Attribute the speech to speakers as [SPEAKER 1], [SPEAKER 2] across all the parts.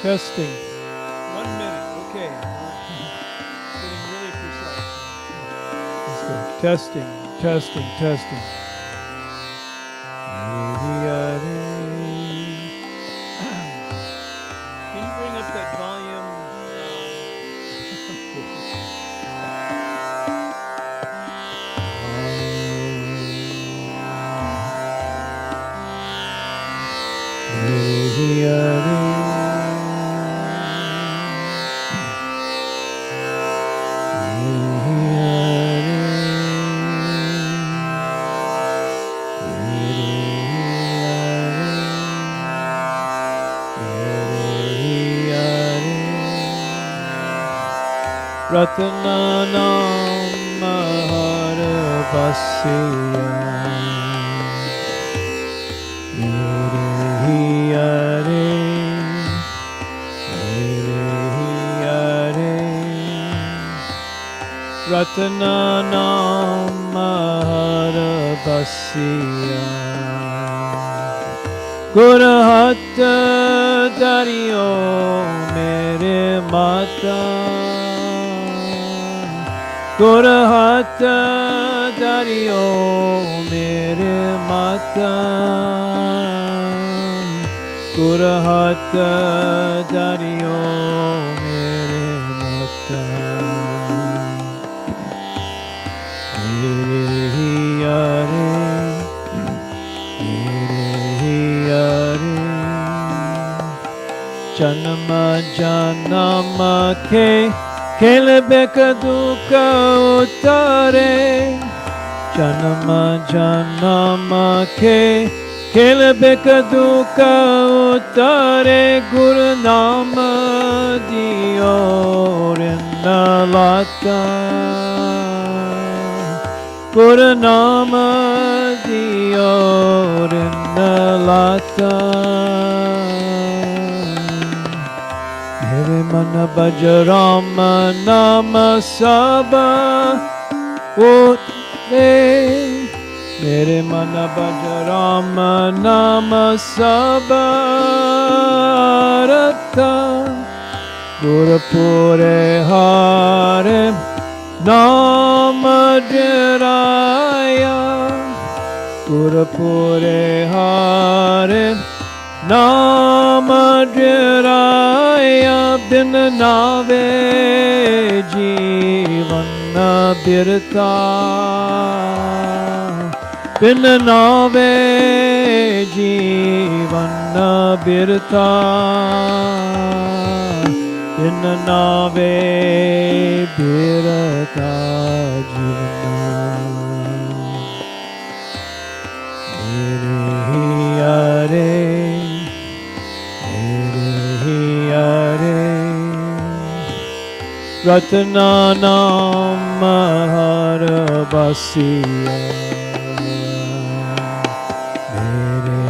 [SPEAKER 1] Testing. 1 minute. Okay. Getting really precise. Let's go. Testing. Testing. Testing. Can you bring up that volume? Ratananam Maharabhasya Hare Hare Ratananam Maharabhasya Gurahata Dariyo Mere Mata Gurahata Dariyo Mere Mata Gurahata Dariyo Mere Mata Hare Hare Hare Janama Janama Ke Kelebeka duka utare Janama Janama Ke Kelebeka duka utare Guru Nama Diyo Rinnalata Guru Nama Diyo Rinnalata Mere mana bhajarama nama sabha utre Mere mana bhajarama nama sabha arata Gurapure hare nama jiraya Gurapure hare nama jiraya bin nave jeevana birta bin nave jeevana birta bin nave birta jeevana Ratananam Maharabhasya Hare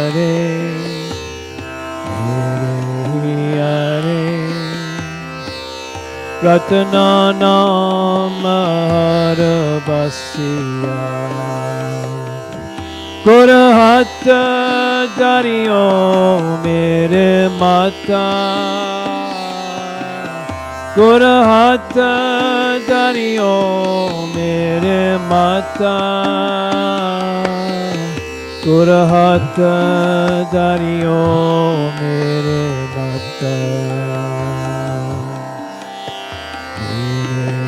[SPEAKER 1] Hare Hare Ratananam Maharabhasya Gurahata Dariyo Mere Mata Gurahata Dariyo Mere Mata Gurahata Dariyo Mere Mata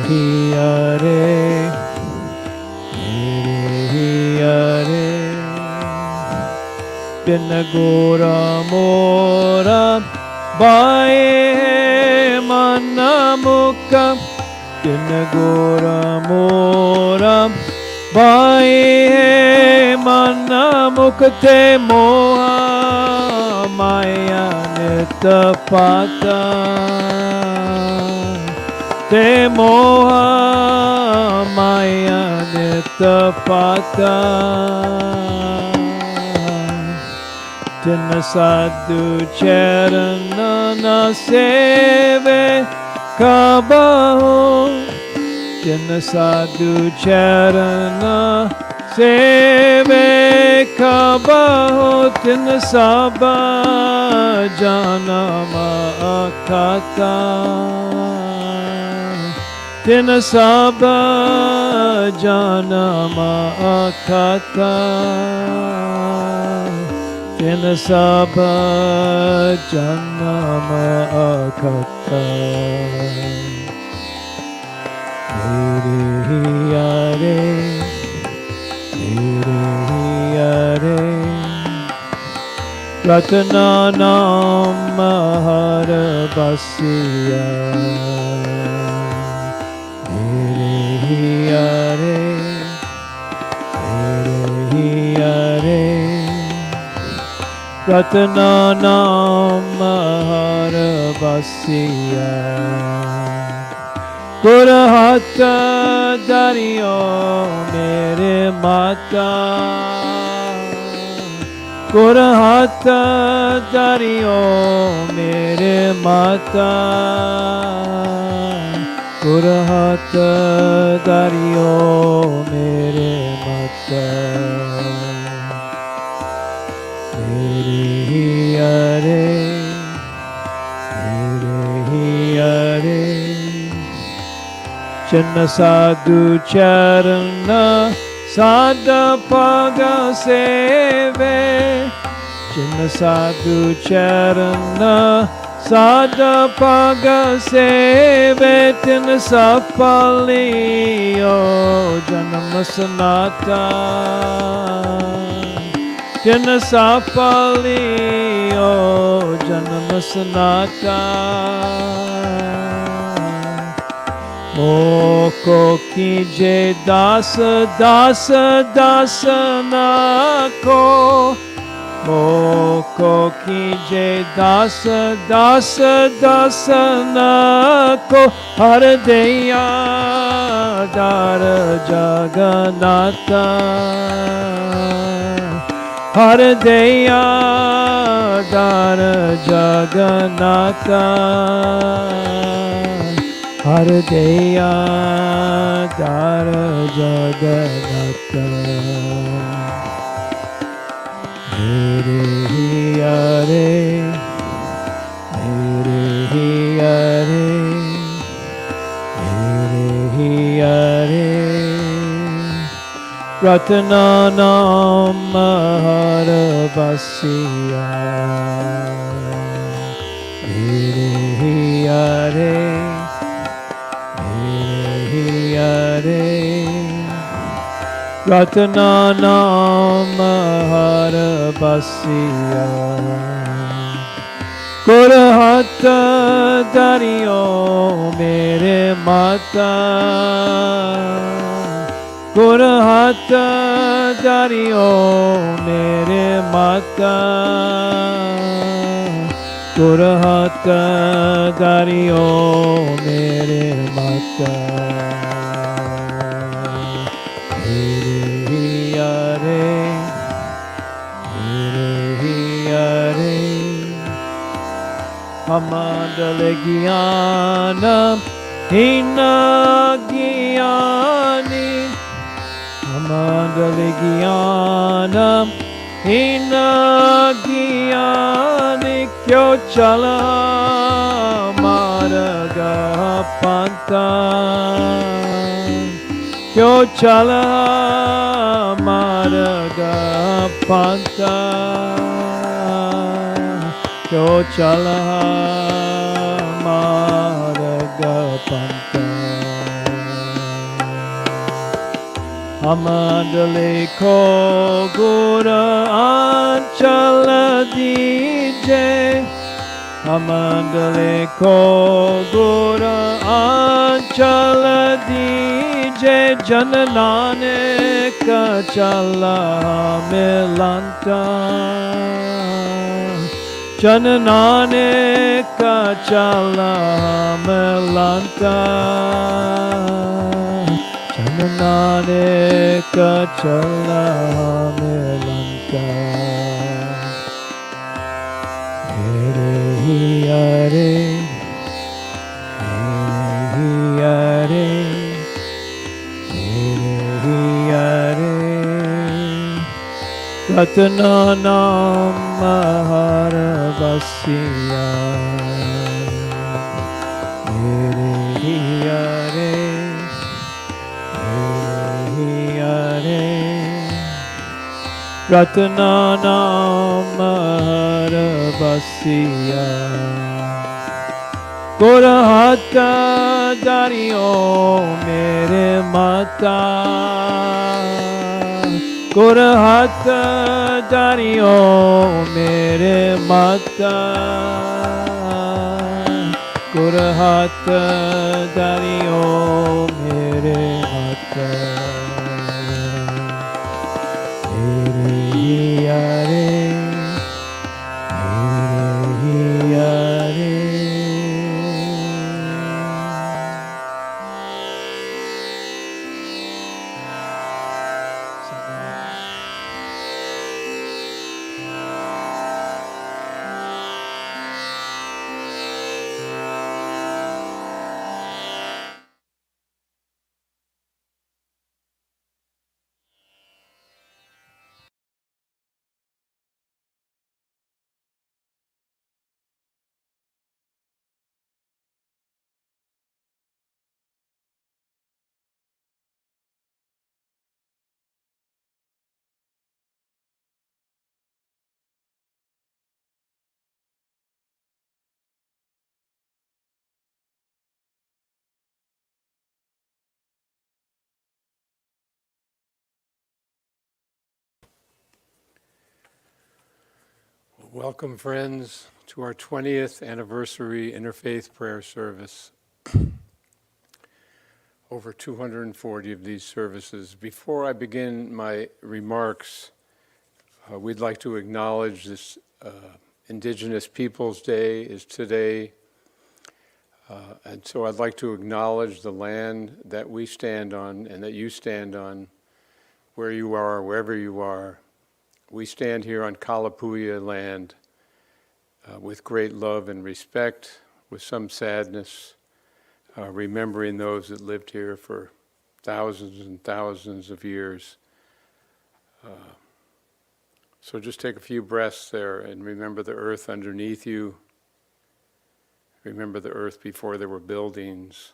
[SPEAKER 1] Hare Hare Binagora Mora Bae Manamukha Binagora Mora Bae Manamukha Te Moha Maya Nitapata Te Moha Maya Nitapata Tina sadhu charanana seve kabaho Tina sadhu charana सेवे कबहु तिन सब जन्म अखता तिन सब जन्म अखता तिन सब जन्म अखता मेरे हियारे रत्न नाम हर बसिया मेरे हियारे रत्न नाम हर बसिया गुरहत दरियो मेरे माता गुरहत दरियो मेरे माता गुरहत दरियो मेरे माता मेरे हियारे चन्न साधु चरण साध पग सेवे चन्न साधु चरण साध पग सेवे तिन सफलियो जन्म सनाता तिन सफलियो जन्म सनाता मोको कीजे दास दास दासना को मोको कीजे दास दास दासना को हर दया दार जगन्नाथा हर दया दार जगन्नाथा हर दया दार जगन्नाथा मेरे हियारे रत्न नाम हर बसिया मेरे हियारे रत्न नाम हर बसिया गुरहत दरियो मेरे माता गुरहत दरियो मेरे माता गुरहत दरियो मेरे माता Amadal Gyanam Hina Gyani Amadal Gyanam Hina Gyani Kyo Chala Marga Panta Kyo Chala Marga Panta Kyo chala marga panta Amadale ko gura anchala dije Amadale ko gura anchala dije Jananane ka chala milanta Jananane ka chala melanta Jananane ka chala melanta Mere hiyare Mere hiyare Ratnanam Maharabasya Hare Hare Hare Ratnanam Maharabasya Gorahata Dario Mere Mata Gorahata Dario Mere Mata Gorahata Dario Mere Mata Hare Hare Hare
[SPEAKER 2] Welcome, friends, to our 20th anniversary Interfaith Prayer service. Over 240 of these services. Before I begin my remarks, we'd like to acknowledge this Indigenous Peoples Day is today. And so I'd like to acknowledge the land that we stand on and that you stand on, where you are, wherever you are. We stand here on Kalapuya land with great love and respect, with some sadness, remembering those that lived here for thousands and thousands of years. So just take a few breaths there and remember the earth underneath you. Remember the earth before there were buildings.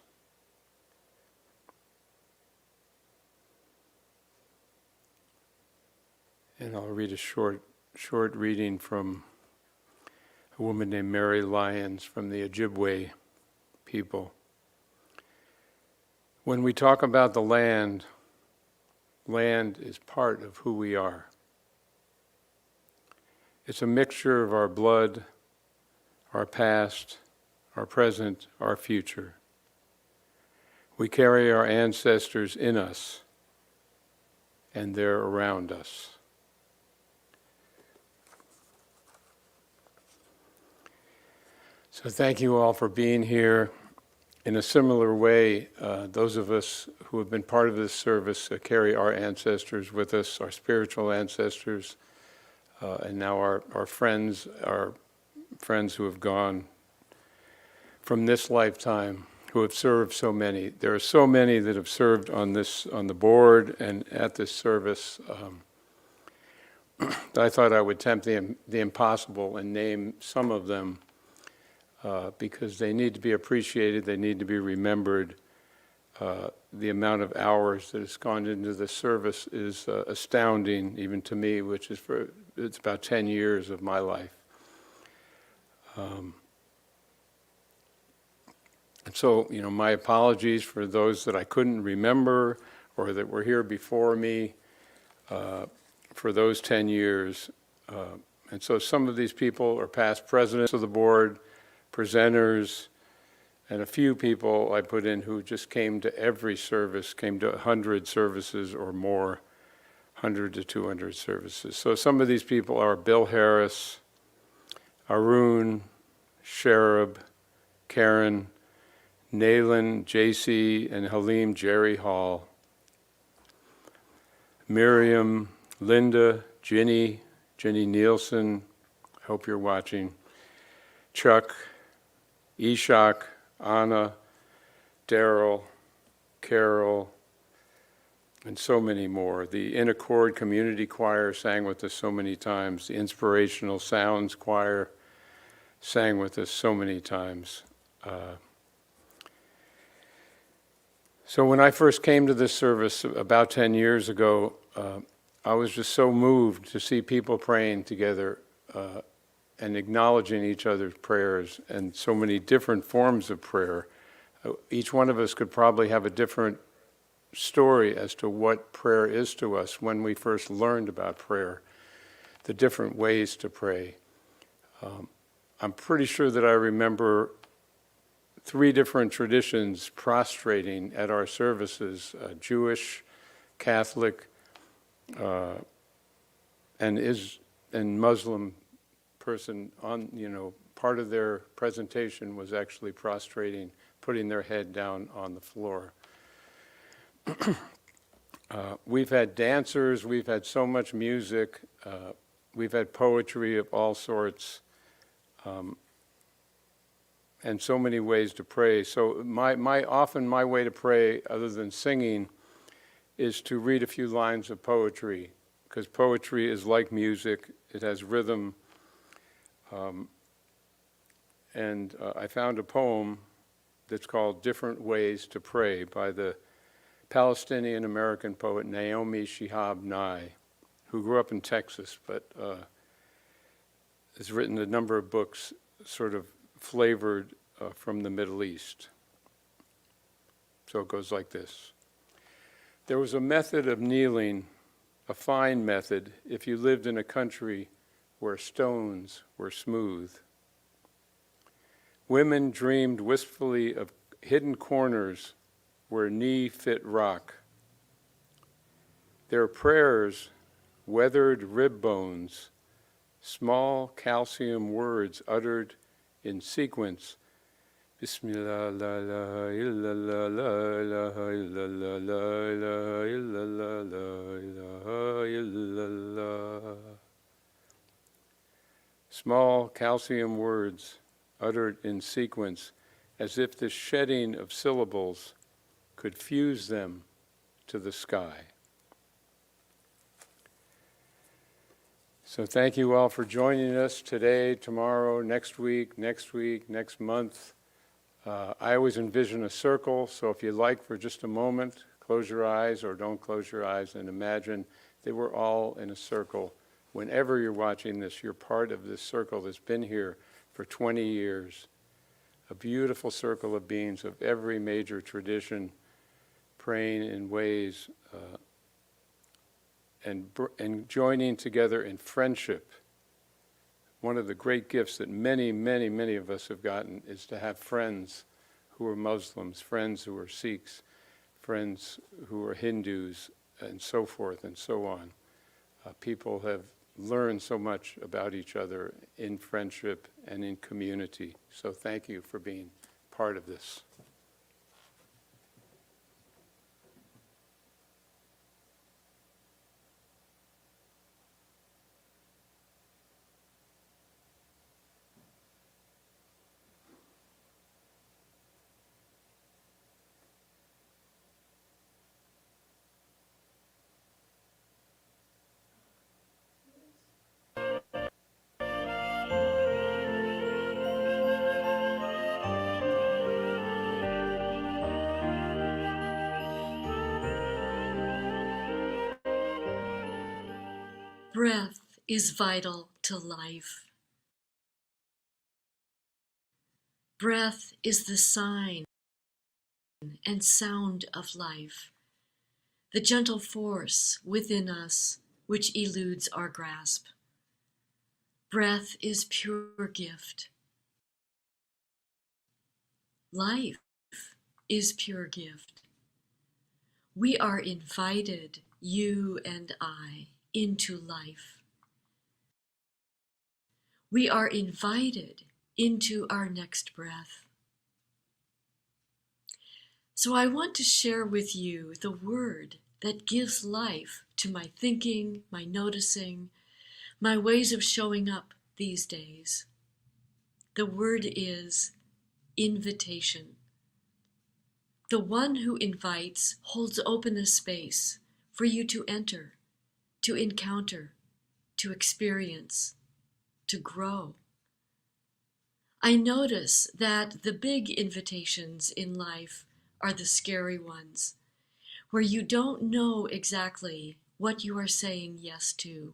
[SPEAKER 2] And I'll read a short reading from a woman named Mary Lyons from the Ojibwe people. When we talk about the land is part of who we are. It's a mixture of our blood, our past, our present, our future. We carry our ancestors in us, and they're around us. So thank you all for being here. In a similar way, those of us who have been part of this service carry our ancestors with us, our spiritual ancestors, and now our friends who have gone from this lifetime, who have served so many. There are so many that have served on the board and at this service. I thought I would attempt the impossible and name some of them. Because they need to be appreciated, they need to be remembered. The amount of hours that has gone into this service is astounding, even to me, which is it's about 10 years of my life. And so, my apologies for those that I couldn't remember or that were here before me for those 10 years. And so some of these people are past presidents of the board, presenters, and a few people I put in who just came to every service, came to 100 services or more, 100 to 200 services. So some of these people are Bill Harris, Arun, Sherab, Karen, Naylan, JC, and Halim Jerry Hall, Miriam, Linda, Jenny Nielsen, I hope you're watching, Chuck, Ishak, Anna, Daryl, Carol, and so many more. The In Accord Community Choir sang with us so many times. The Inspirational Sounds Choir sang with us so many times. So when I first came to this service about 10 years ago, I was just so moved to see people praying together and acknowledging each other's prayers and so many different forms of prayer. Each one of us could probably have a different story as to what prayer is to us when we first learned about prayer, the different ways to pray. I'm pretty sure that I remember 3 different traditions prostrating at our services, Jewish, Catholic, and Muslim person on, part of their presentation was actually prostrating, putting their head down on the floor. We've had dancers, we've had so much music, we've had poetry of all sorts, and so many ways to pray. So often my way to pray, other than singing, is to read a few lines of poetry, because poetry is like music, it has rhythm. I found a poem that's called Different Ways to Pray by the Palestinian-American poet Naomi Shihab Nye, who grew up in Texas, but has written a number of books sort of flavored from the Middle East. So it goes like this. There was a method of kneeling, a fine method, if you lived in a country where stones were smooth. Women dreamed wistfully of hidden corners where knee fit rock. Their prayers, weathered rib bones, small calcium words uttered in sequence. Bismillah, la la illallah, la ilaha illallah, la ilaha illallah, la ilaha illallah. Small calcium words uttered in sequence, as if the shedding of syllables could fuse them to the sky. So thank you all for joining us today, tomorrow, next week, next month. I always envision a circle, so if you like for just a moment, close your eyes or don't close your eyes and imagine that we're all in a circle. Whenever you're watching this, you're part of this circle that's been here for 20 years. A beautiful circle of beings of every major tradition, praying in ways and joining together in friendship. One of the great gifts that many, many, many of us have gotten is to have friends who are Muslims, friends who are Sikhs, friends who are Hindus, and so forth and so on. People have learned so much about each other in friendship and in community. So thank you for being part of this.
[SPEAKER 3] Breath is vital to life. Breath is the sign and sound of life, the gentle force within us which eludes our grasp. Breath is pure gift. Life is pure gift. We are invited, you and I, into life. We are invited into our next breath. So I want to share with you the word that gives life to my thinking, my noticing, my ways of showing up these days. The word is invitation. The one who invites holds open a space for you to enter, to encounter, to experience, to grow. I notice that the big invitations in life are the scary ones, where you don't know exactly what you are saying yes to,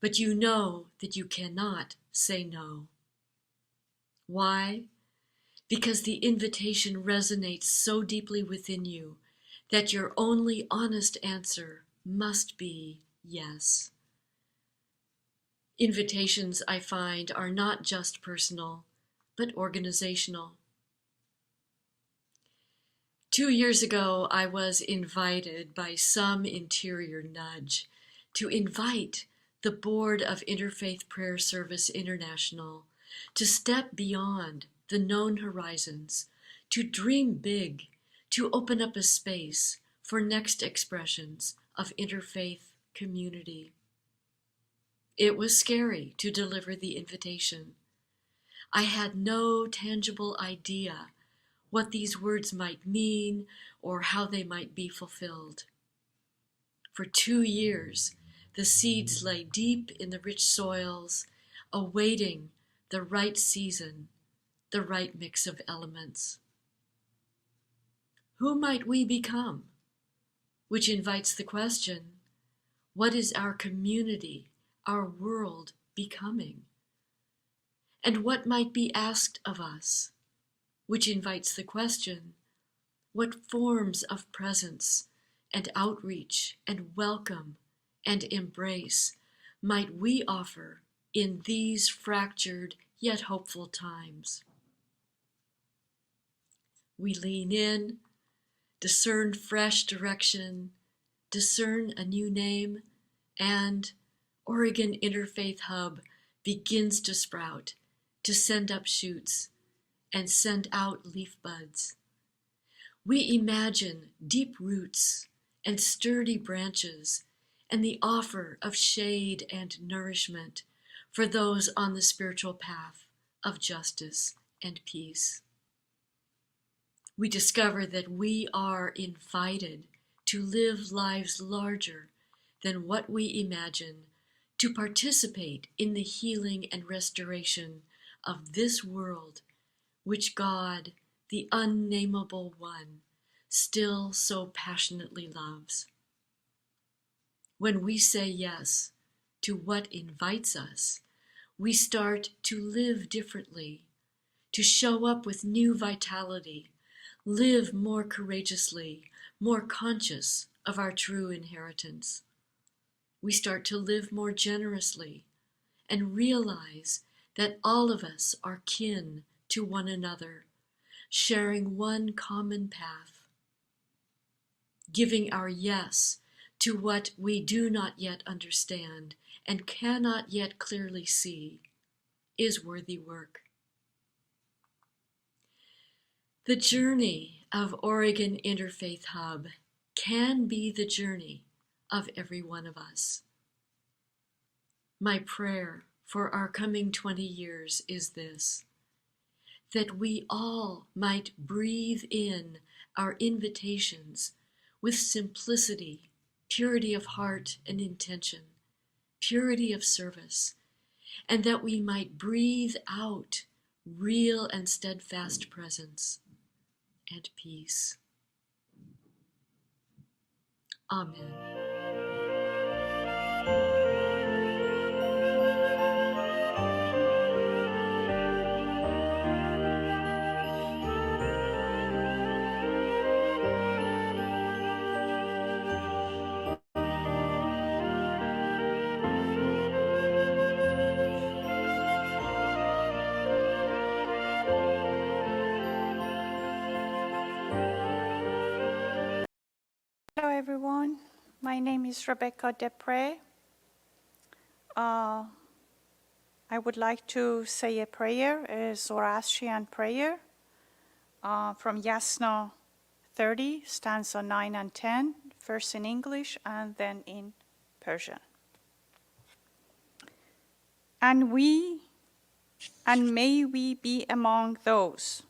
[SPEAKER 3] but you know that you cannot say no. Why? Because the invitation resonates so deeply within you that your only honest answer must be yes. Invitations, I find, are not just personal, but organizational. 2 years ago, I was invited by some interior nudge to invite the board of Interfaith Prayer Service International to step beyond the known horizons, to dream big, to open up a space for next expressions of interfaith community. It was scary to deliver the invitation. I had no tangible idea what these words might mean or how they might be fulfilled. For 2 years, the seeds lay deep in the rich soils, awaiting the right season, the right mix of elements. Who might we become? Which invites the question, what is our community, our world becoming? And what might be asked of us? Which invites the question, what forms of presence and outreach and welcome and embrace might we offer in these fractured yet hopeful times? We lean in, discern fresh direction, discern a new name, and Oregon Interfaith Hub begins to sprout, to send up shoots, and send out leaf buds. We imagine deep roots and sturdy branches and the offer of shade and nourishment for those on the spiritual path of justice and peace. We discover that we are invited to live lives larger than what we imagine, to participate in the healing and restoration of this world, which God, the unnameable one, still so passionately loves. When we say yes to what invites us, we start to live differently, to show up with new vitality, live more courageously, more conscious of our true inheritance. We start to live more generously and realize that all of us are kin to one another, sharing one common path. Giving our yes to what we do not yet understand and cannot yet clearly see is worthy work. The journey of Oregon Interfaith Hub can be the journey of every one of us. My prayer for our coming 20 years is this: that we all might breathe in our invitations with simplicity, purity of heart and intention, purity of service, and that we might breathe out real and steadfast presence and peace. Amen.
[SPEAKER 4] Hello everyone, my name is Rebecca Depre. I would like to say a prayer, a Zoroastrian prayer from Yasna 30, stanza 9 and 10, first in English and then in Persian. And may we be among those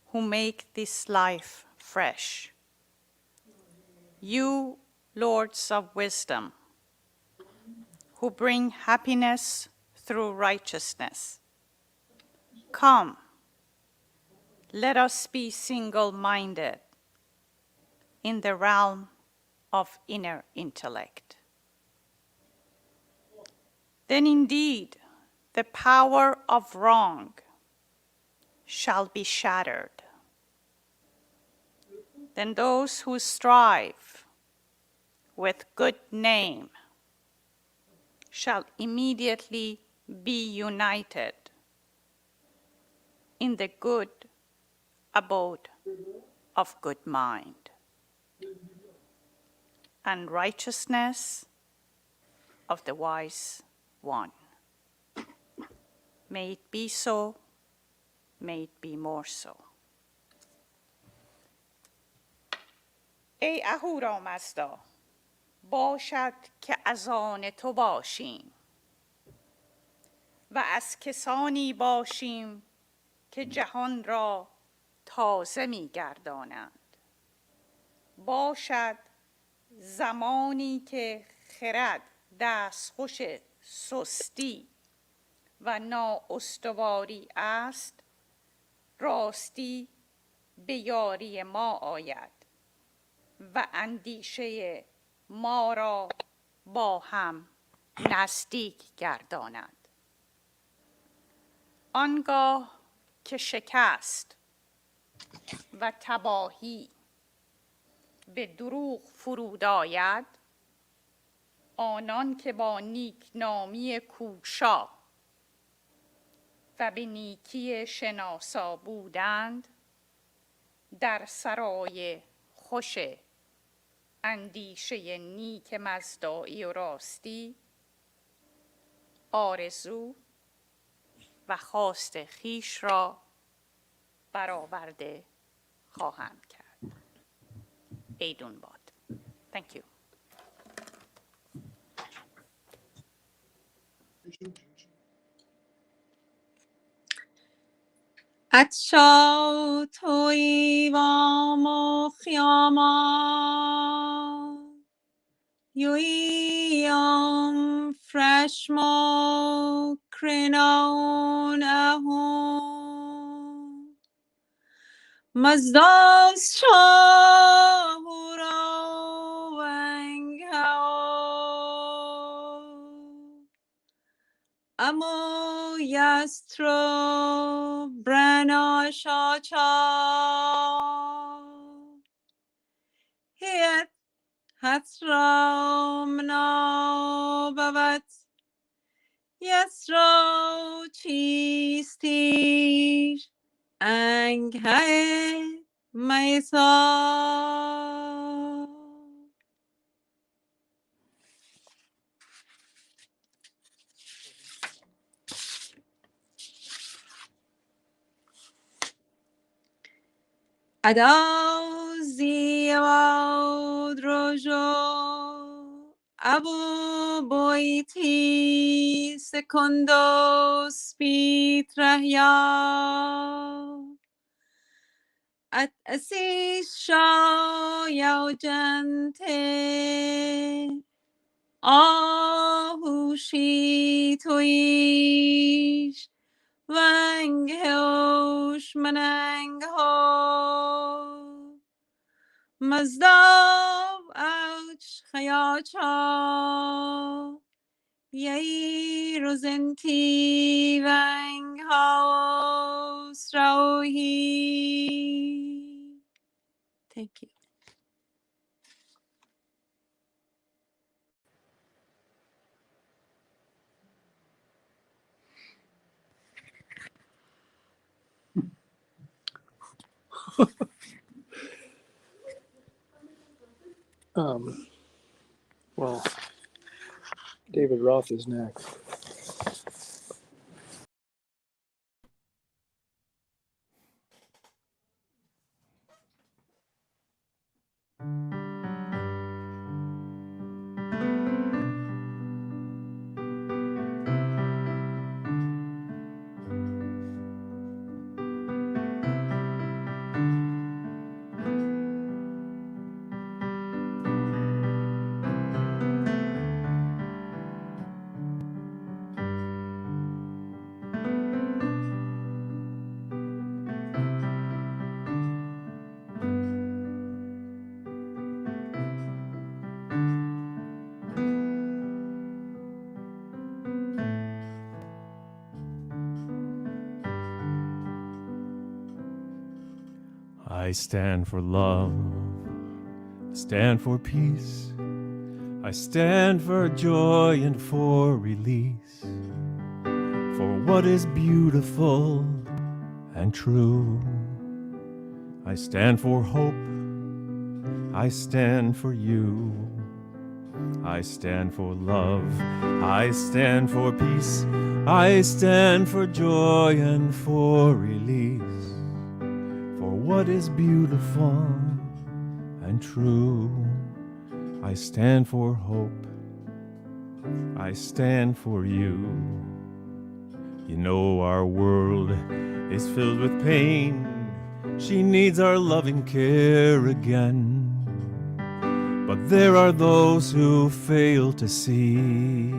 [SPEAKER 4] who make this life fresh. You lords of wisdom, who bring happiness through righteousness. Come, let us be single-minded in the realm of inner intellect. Then indeed, the power of wrong shall be shattered. Then those who strive with good name shall immediately be united in the good abode of good mind, and righteousness of the wise one. May it be so, may it be more so. ای اهورامزدا، باشد که از آن تو باشیم و از کسانی باشیم که جهان را تازه می گردانند. باشد زمانی که خرد دستخوش سستی و نااستواری است، راستی به یاری ما آید و اندیشه ما را با هم نزدیک گرداند. آنگاه که شکست و تباهی به دروغ فرود آید، آنان که با نیکنامی کوشا و به نیکی شناسا بودند، در سرای خوش اندیشه نیک مزدایی و راستی آرزو و خواست خیش را برآورده خواهند کرد. ایدون باد. Thank you.
[SPEAKER 5] عطشا توی وام و خیاما یویم فرشمو کرنون اهون مزداز شاهورا ونگ هاو Amo yastro brana shacha hiet hatram na bavat yastro chistish ang hae maisa. Adauzi audrojo abu boiti secondos pitrahya at asisha yaujante ahushi toish Vang hosh manang ho mazdav ouch chayacha yei rozenti vang house rauhi. Thank you.
[SPEAKER 1] Well, David Roth is next.
[SPEAKER 6] I stand for love, I stand for peace, I stand for joy and for release, for what is beautiful and true. I stand for hope, I stand for you. I stand for love, I stand for peace, I stand for joy and for release, for what is beautiful and true. I stand for hope, I stand for you. You know our world is filled with pain, she needs our loving care again. But there are those who fail to see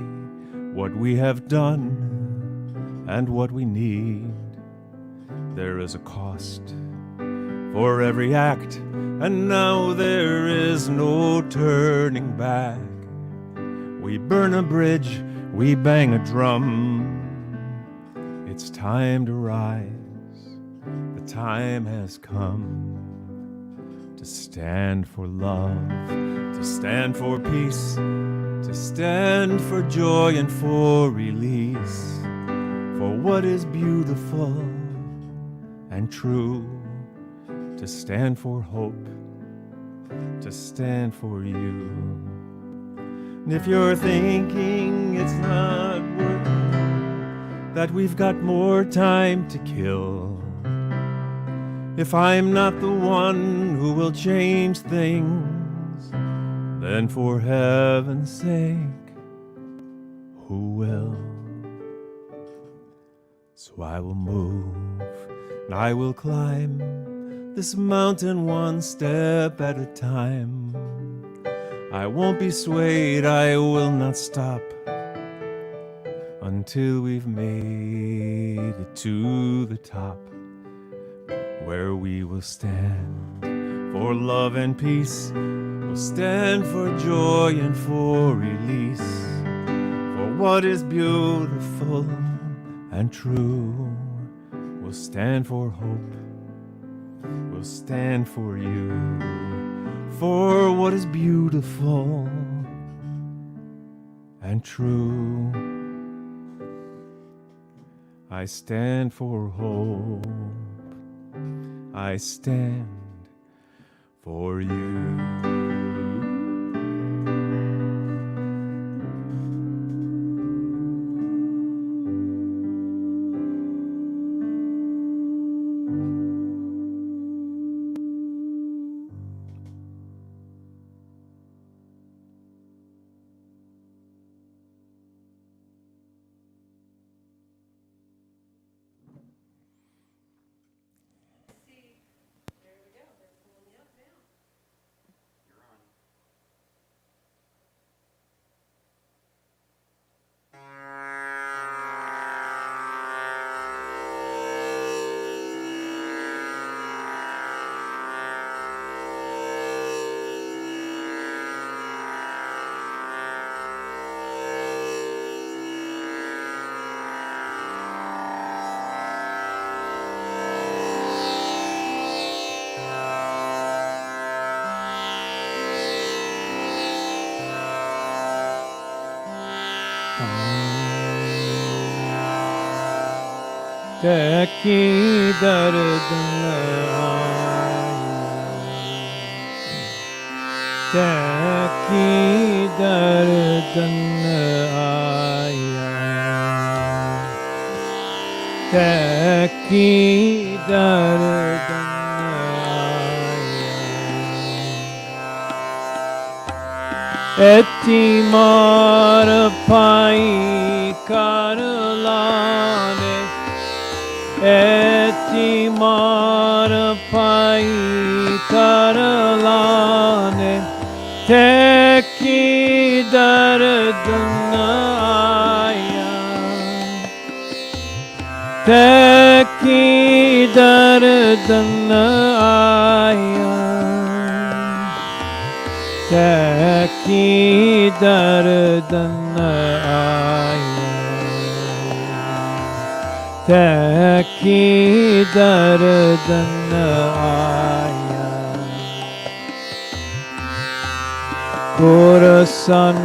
[SPEAKER 6] what we have done and what we need. There is a cost for every act, and now there is no turning back. We burn a bridge, we bang a drum. It's time to rise, the time has come. To stand for love, to stand for peace, to stand for joy and for release, for what is beautiful and true, to stand for hope, to stand for you. And if you're thinking it's not worth it, that we've got more time to kill, if I'm not the one who will change things, then for heaven's sake, who will? So I will move, and I will climb this mountain one step at a time. I won't be swayed, I will not stop until we've made it to the top, where we will stand for love and peace, we'll stand for joy and for release, for what is beautiful and true. We'll stand for hope, we'll stand for you, for what is beautiful and true. I stand for hope, I stand for you.
[SPEAKER 7] Teki dardına Teki dardına Teki dardına Ettimar pai karlane Ettimar pai karlane Teki dardına Teki dardına Teki dardına Teki dardın aya Kurasan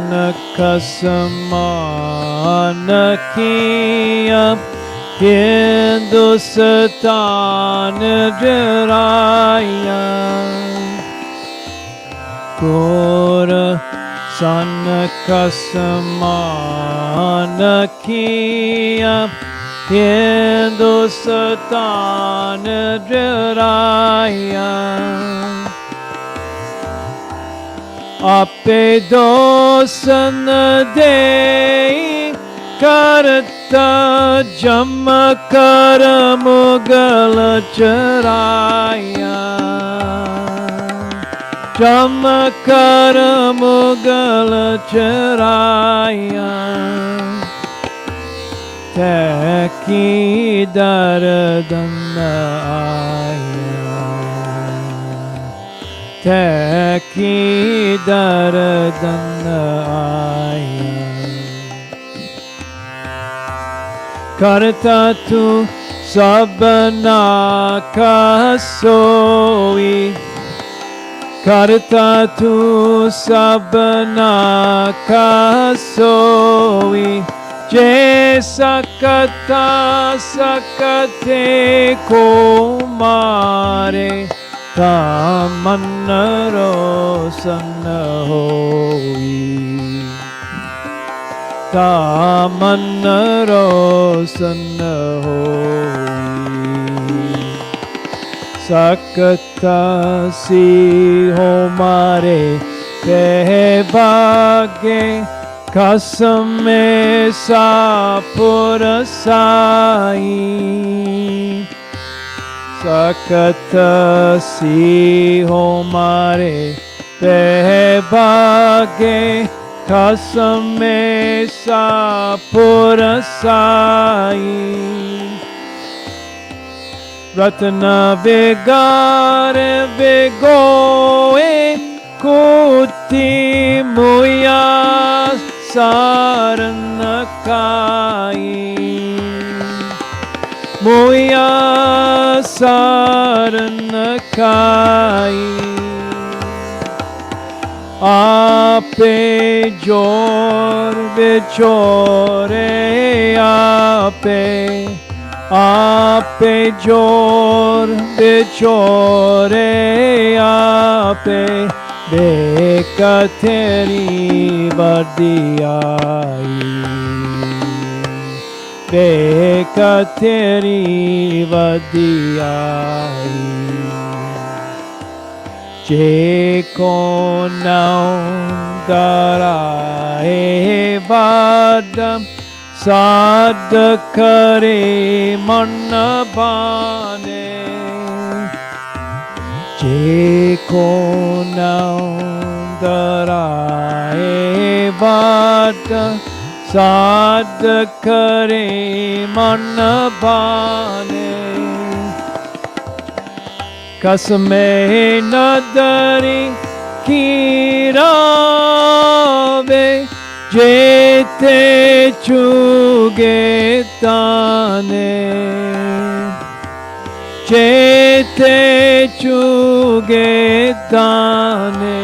[SPEAKER 7] kasaman kiyam Hindustan raya Kurasan kasaman kiyam Hindustan raya Ape dosan de karta jam kar mugal charaya jam kar mugal charaya Teki dardan aya Teki dardan aya Karta tu sabna ka soi Karta tu sabna ka soi Jaisa kata sakate ko mare Tamanna rosan hoi Tamanna rosan hoi Sakata si homare te bhage Kasame sapurasai Sakata si homare te bhage Kasame sapurasai Ratna vigare vigoe kuti muya saranakai muya saranakai ape jor vichore ape jor vichore ape Beka teri vardiyai Beka teri vardiyai Je ko naum darae vadam Sad kare manna bane Je ko naum darae vada sad kare man bane kasme nadari kirave jete chuge tane Chete chuge dane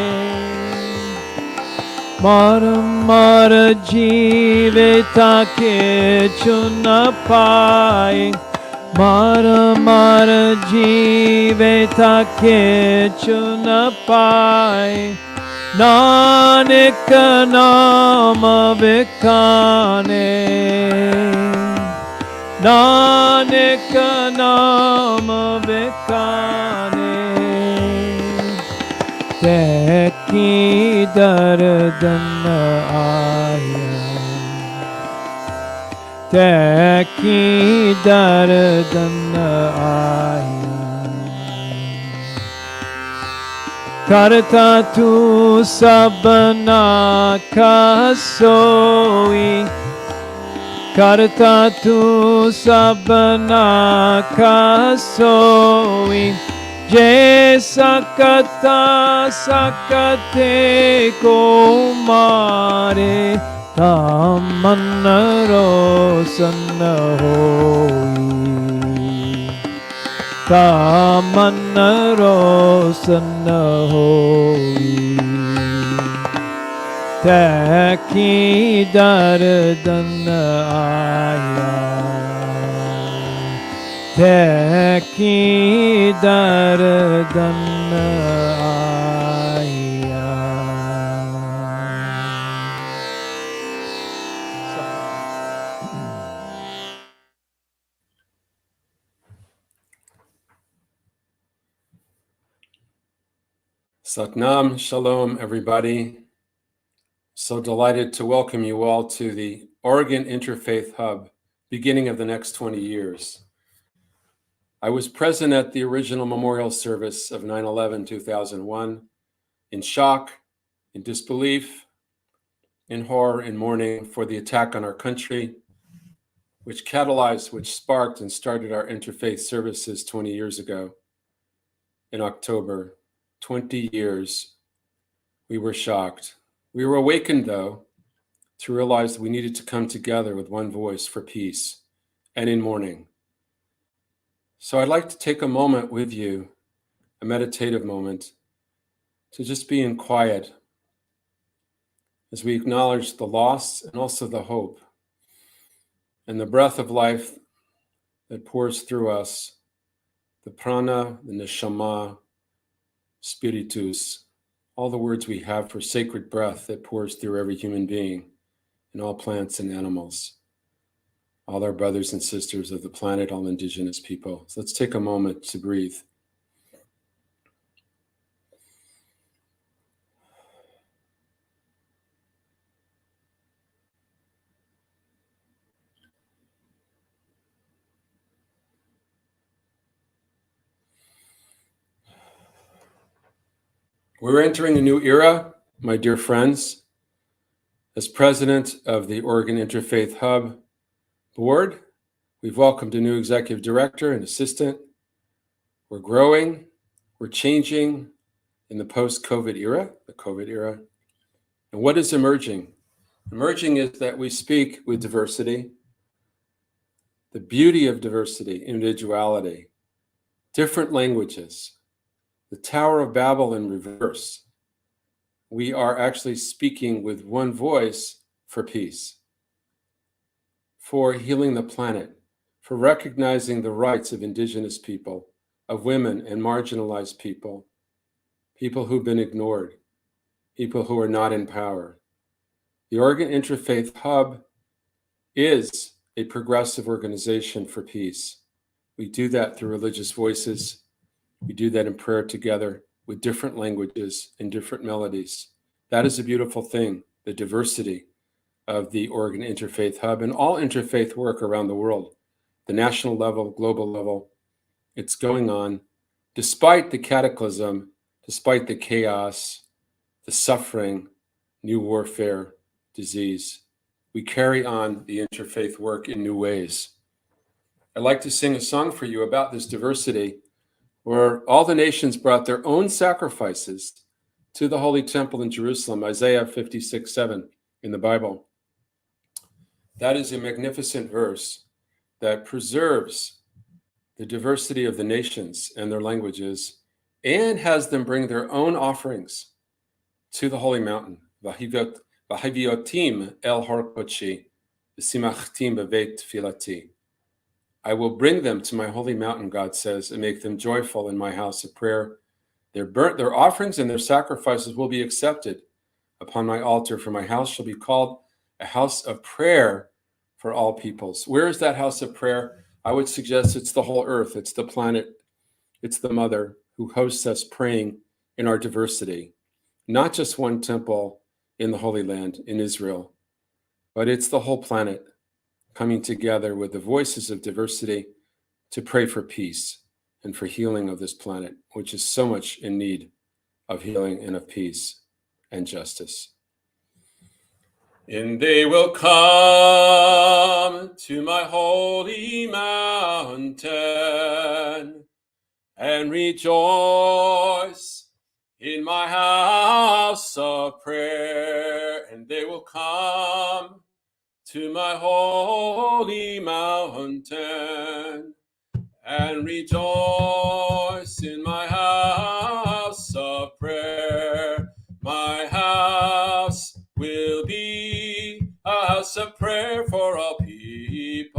[SPEAKER 7] mar jive take chuna pai mar jive take chuna pai nanak naam vikane Nanak naam vikane Teki dardan aya Teki dardan aya Karta tu sabna ka soi Karta tu sabna ka soi Jaisa kata sakate ko mare Tamanna rosan hoi Kamanarosana hoi Taki Dardana Aya Taki Dardana Aya.
[SPEAKER 8] Satnam, Shalom, everybody. So delighted to welcome you all to the Oregon Interfaith Hub, beginning of the next 20 years. I was present at the original memorial service of 9/11/2001, in shock, in disbelief, in horror, in mourning for the attack on our country, which catalyzed, which sparked and started our interfaith services 20 years ago in October. 20 years. We were shocked. We were awakened, though, to realize that we needed to come together with one voice for peace and in mourning. So I'd like to take a moment with you, a meditative moment, to just be in quiet as we acknowledge the loss and also the hope and the breath of life that pours through us, the prana, the neshama, spiritus, all the words we have for sacred breath that pours through every human being and all plants and animals, all our brothers and sisters of the planet, all indigenous people. So let's take a moment to breathe. We're entering a new era, my dear friends. As president of the Oregon Interfaith Hub board, we've welcomed a new executive director and assistant. We're growing, we're changing in the post-COVID era, the COVID era. And what is emerging? Emerging is that we speak with diversity, the beauty of diversity, individuality, different languages, the Tower of Babel in reverse. We are actually speaking with one voice for peace, for healing the planet, for recognizing the rights of indigenous people, of women and marginalized people, people who've been ignored, people who are not in power. The Oregon Interfaith Hub is a progressive organization for peace. We do that through religious voices. We do that in prayer together with different languages and different melodies. That is a beautiful thing, the diversity of the Oregon Interfaith Hub and all interfaith work around the world, the national level, global level. It's going on despite the cataclysm, despite the chaos, the suffering, new warfare, disease. We carry on the interfaith work in new ways. I'd like to sing a song for you about this diversity, where all the nations brought their own sacrifices to the Holy Temple in Jerusalem, Isaiah 56:7 in the Bible. That is a magnificent verse that preserves the diversity of the nations and their languages and has them bring their own offerings to the Holy Mountain. V'haviotim el har kodeshi, v'simachtim beveit tefilati. I will bring them to my holy mountain, God says, and make them joyful in my house of prayer. Their offerings and their sacrifices will be accepted upon my altar, for my house shall be called a house of prayer for all peoples. Where is that house of prayer? I would suggest it's the whole earth. It's the planet. It's the mother who hosts us praying in our diversity. Not just one temple in the Holy Land in Israel, but it's the whole planet coming together with the voices of diversity to pray for peace and for healing of this planet, which is so much in need of healing and of peace and justice. And they will come to my holy mountain and rejoice in my house of prayer. And they will come to my holy mountain and rejoice in my house of prayer. My house will be a house of prayer for all people.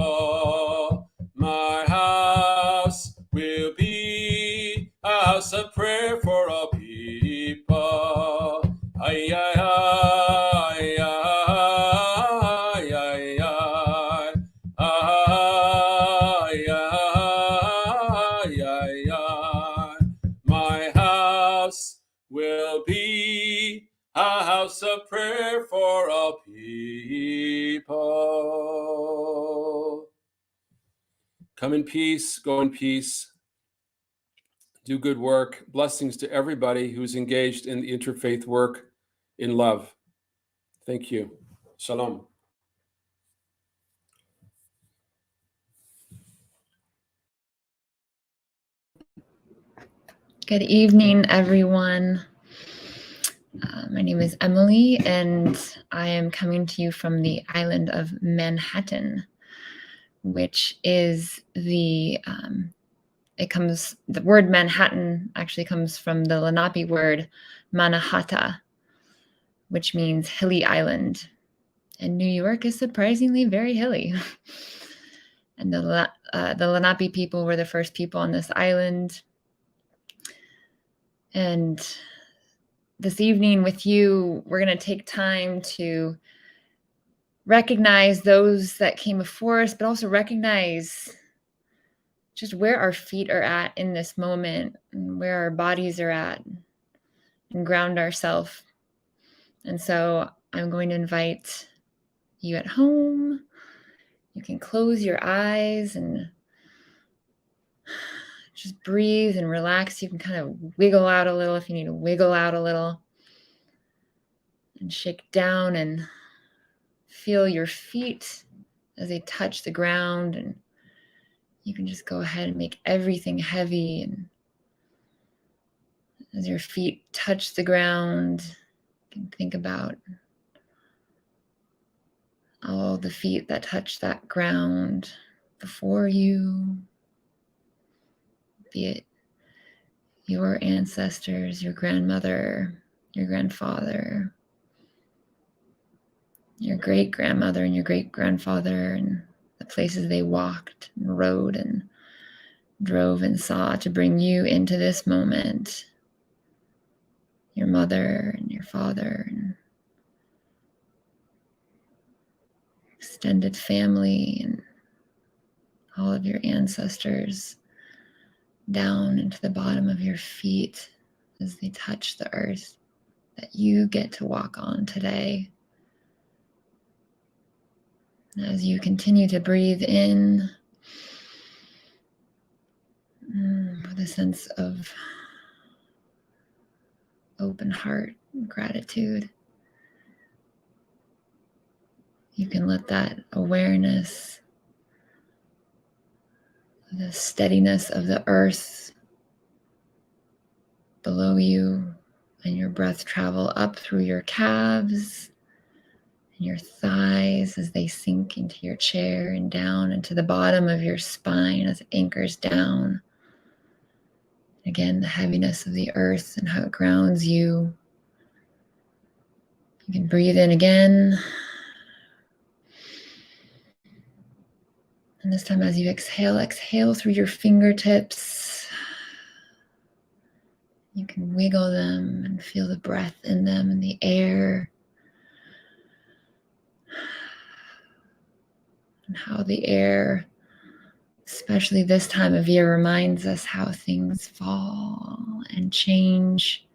[SPEAKER 8] My house will be a house of prayer for all people. Ay, ay, ay, ay, ay, ay. Ay, ay, ay, ay. My house will be a house of prayer for all people. Come in peace, go in peace, do good work. Blessings to everybody who's engaged in the interfaith work in love. Thank you. Shalom.
[SPEAKER 9] Good evening, everyone. My name is Emily, and I am coming to you from the island of Manhattan, which is the word Manhattan actually comes from the Lenape word Mannahatta, which means hilly island. And New York is surprisingly very hilly. And the Lenape people were the first people on this island. And this evening with you, we're going to take time to recognize those that came before us, but also recognize just where our feet are at in this moment and where our bodies are at, and ground ourselves. And so I'm going to invite you at home. You can close your eyes and just breathe and relax. You can kind of wiggle out a little if you need to wiggle out a little, and shake down and feel your feet as they touch the ground. And you can just go ahead and make everything heavy. And as your feet touch the ground, you can think about all the feet that touch that ground before you, be it your ancestors, your grandmother, your grandfather, your great-grandmother and your great-grandfather, and the places they walked and rode and drove and saw to bring you into this moment. Your mother and your father and extended family and all of your ancestors down into the bottom of your feet as they touch the earth that you get to walk on today. As you continue to breathe in with a sense of open heart and gratitude, you can let that awareness, the steadiness of the earth below you, and your breath travel up through your calves and your thighs as they sink into your chair and down into the bottom of your spine as it anchors down. Again, the heaviness of the earth and how it grounds you. You can breathe in again. And this time as you exhale through your fingertips. You can wiggle them and feel the breath in them and the air. And how the air, especially this time of year, reminds us how things fall and change.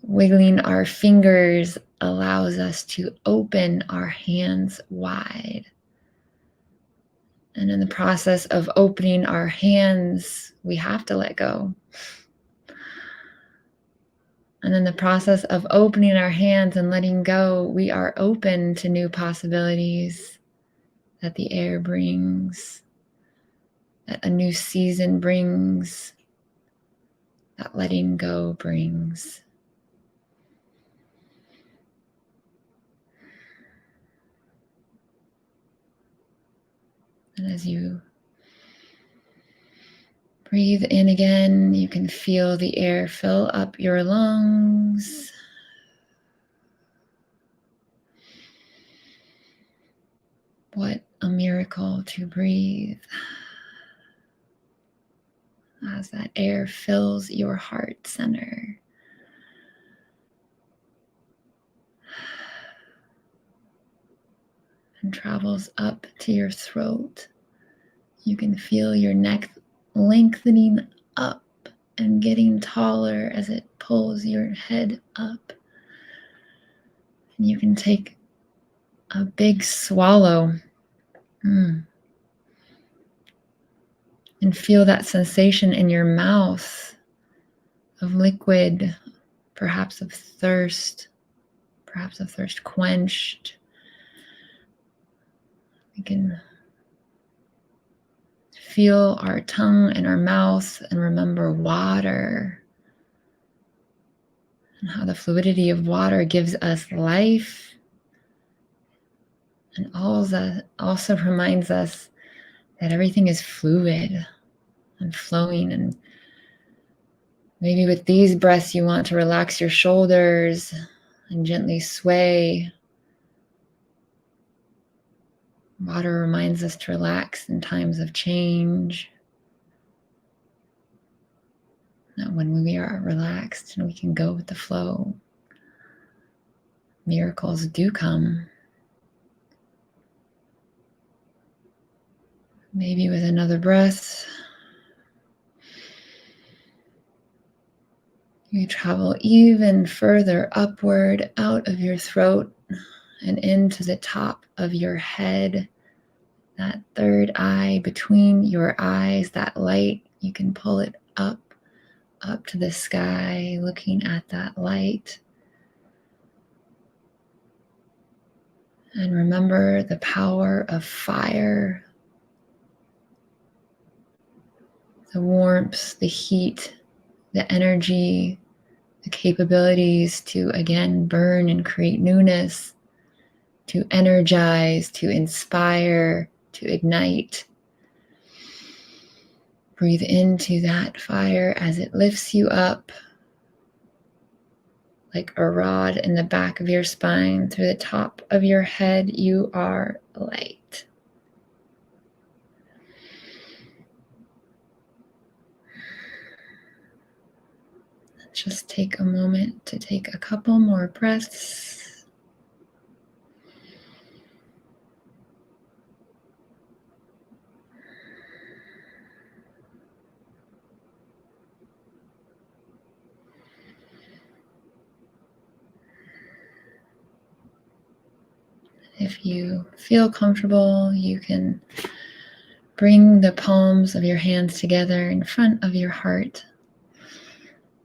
[SPEAKER 9] Wiggling our fingers allows us to open our hands wide. And in the process of opening our hands, we have to let go. And in the process of opening our hands and letting go, we are open to new possibilities that the air brings, that a new season brings, that letting go brings. And as you Breathe in again. You can feel the air fill up your lungs. What a miracle to breathe as that air fills your heart center. And travels up to your throat. You can feel your neck lengthening up and getting taller as it pulls your head up. And you can take a big swallow. And feel that sensation in your mouth of liquid, perhaps of thirst quenched. We can feel our tongue and our mouth and remember water and how the fluidity of water gives us life. And all that also reminds us that everything is fluid and flowing. And maybe with these breaths, you want to relax your shoulders and gently sway. Water reminds us to relax in times of change. That when we are relaxed and we can go with the flow, miracles do come. Maybe with another breath, you travel even further upward out of your throat and into the top of your head. That third eye between your eyes, that light, you can pull it up to the sky, looking at that light. And remember the power of fire. The warmth, the heat, the energy, the capabilities to again burn and create newness, to energize, to inspire, to ignite. Breathe into that fire as it lifts you up like a rod in the back of your spine. Through the top of your head, you are light. Just take a moment to take a couple more breaths. If you feel comfortable, you can bring the palms of your hands together in front of your heart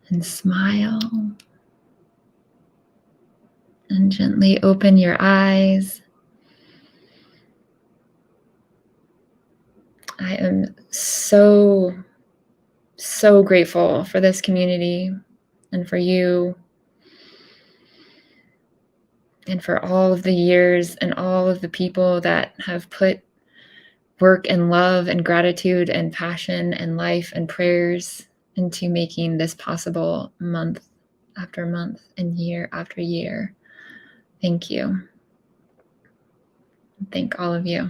[SPEAKER 9] and smile. And gently open your eyes. I am so grateful for this community and for you and for all of the years and all of the people that have put work and love and gratitude and passion and life and prayers into making this possible month after month and year after year. Thank you. Thank all of you.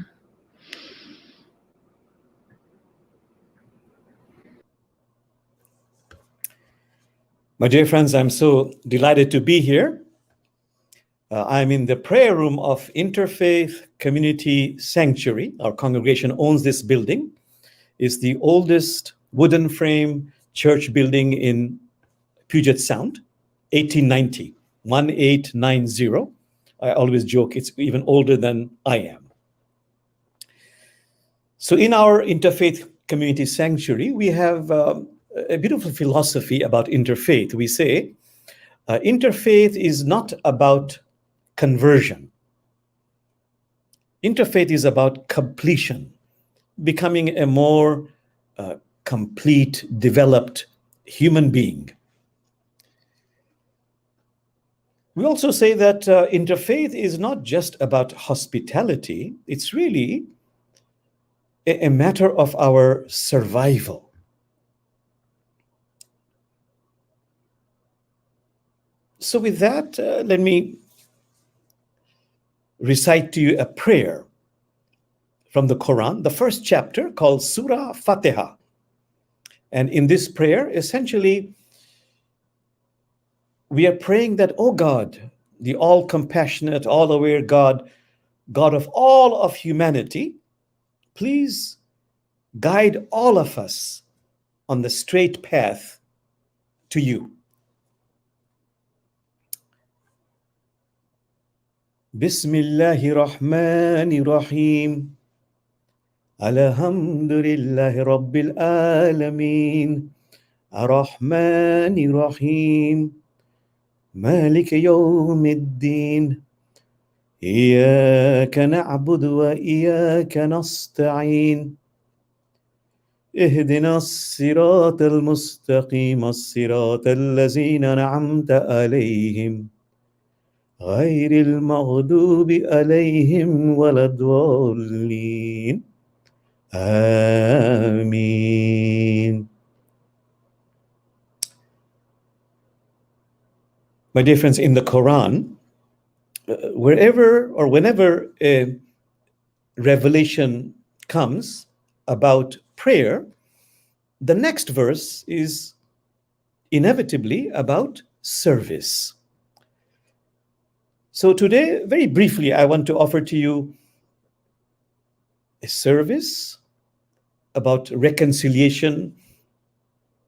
[SPEAKER 10] My dear friends, I'm so delighted to be here. I'm in the prayer room of Interfaith Community Sanctuary. Our congregation owns this building. It's the oldest wooden frame church building in Puget Sound, 1890. I always joke it's even older than I am. So in our Interfaith Community Sanctuary, we have a beautiful philosophy about interfaith. We say, interfaith is not about conversion. Interfaith is about completion, becoming a more complete, developed human being. We also say that interfaith is not just about hospitality, it's really a matter of our survival. So with that, let me recite to you a prayer from the Quran, the first chapter called Surah Fatiha. And in this prayer, essentially, we are praying that, oh God, the all-compassionate, all-aware God, God of all of humanity, please guide all of us on the straight path to you. Bismillahir Rahmanir Rahim. Alhamdulillahi Rabbil Alameen. Ar-Rahmanir Rahim. Malik Yawmiddin. إياك نعبد وإياك نستعين اهدنا الصراط المستقيم الصراط الذين أنعمت عليهم غير المغضوب عليهم ولا الضالين آمين. My dear friends, in the Quran, wherever or whenever a revelation comes about prayer, the next verse is inevitably about service. So today, very briefly, I want to offer to you a service about reconciliation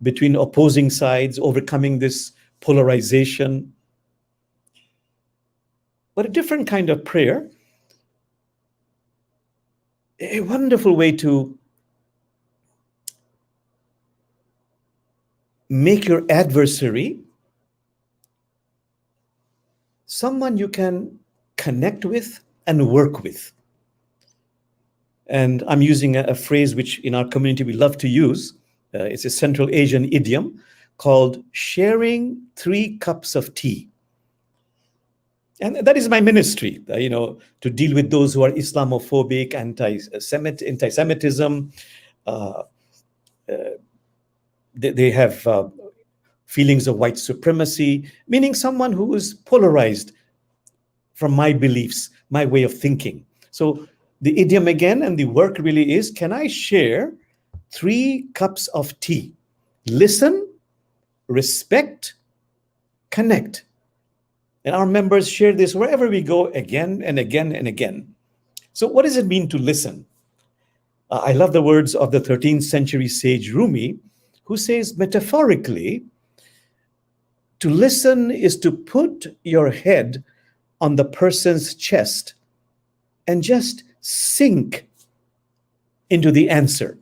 [SPEAKER 10] between opposing sides, overcoming this polarization. But a different kind of prayer, a wonderful way to make your adversary someone you can connect with and work with. And I'm using a phrase which in our community we love to use. It's a Central Asian idiom called sharing 3 cups of tea. And that is my ministry, to deal with those who are Islamophobic, anti-Semitism. They have feelings of white supremacy, meaning someone who is polarized from my beliefs, my way of thinking. So the idiom again and the work really is, can I share 3 cups of tea? Listen, respect, connect. And our members share this wherever we go again and again and again. So what does it mean to listen? I love the words of the 13th century sage Rumi, who says metaphorically, to listen is to put your head on the person's chest and just sink into the answer.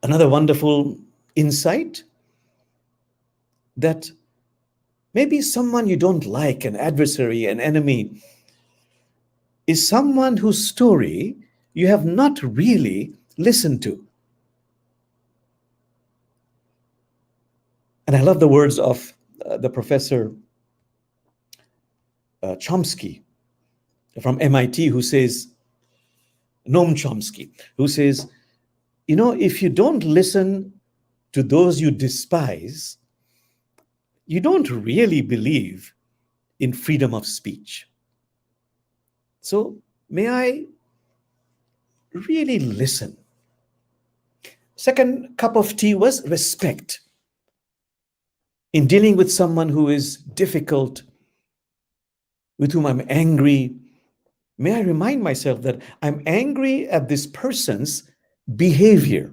[SPEAKER 10] Another wonderful insight, that maybe someone you don't like, an adversary, an enemy, is someone whose story you have not really listened to. And I love the words of the professor Chomsky from MIT, who says, Noam Chomsky, who says, if you don't listen to those you despise, you don't really believe in freedom of speech. So may I really listen. Second cup of tea was respect. In dealing with someone who is difficult, with whom I'm angry, may I remind myself that I'm angry at this person's behavior,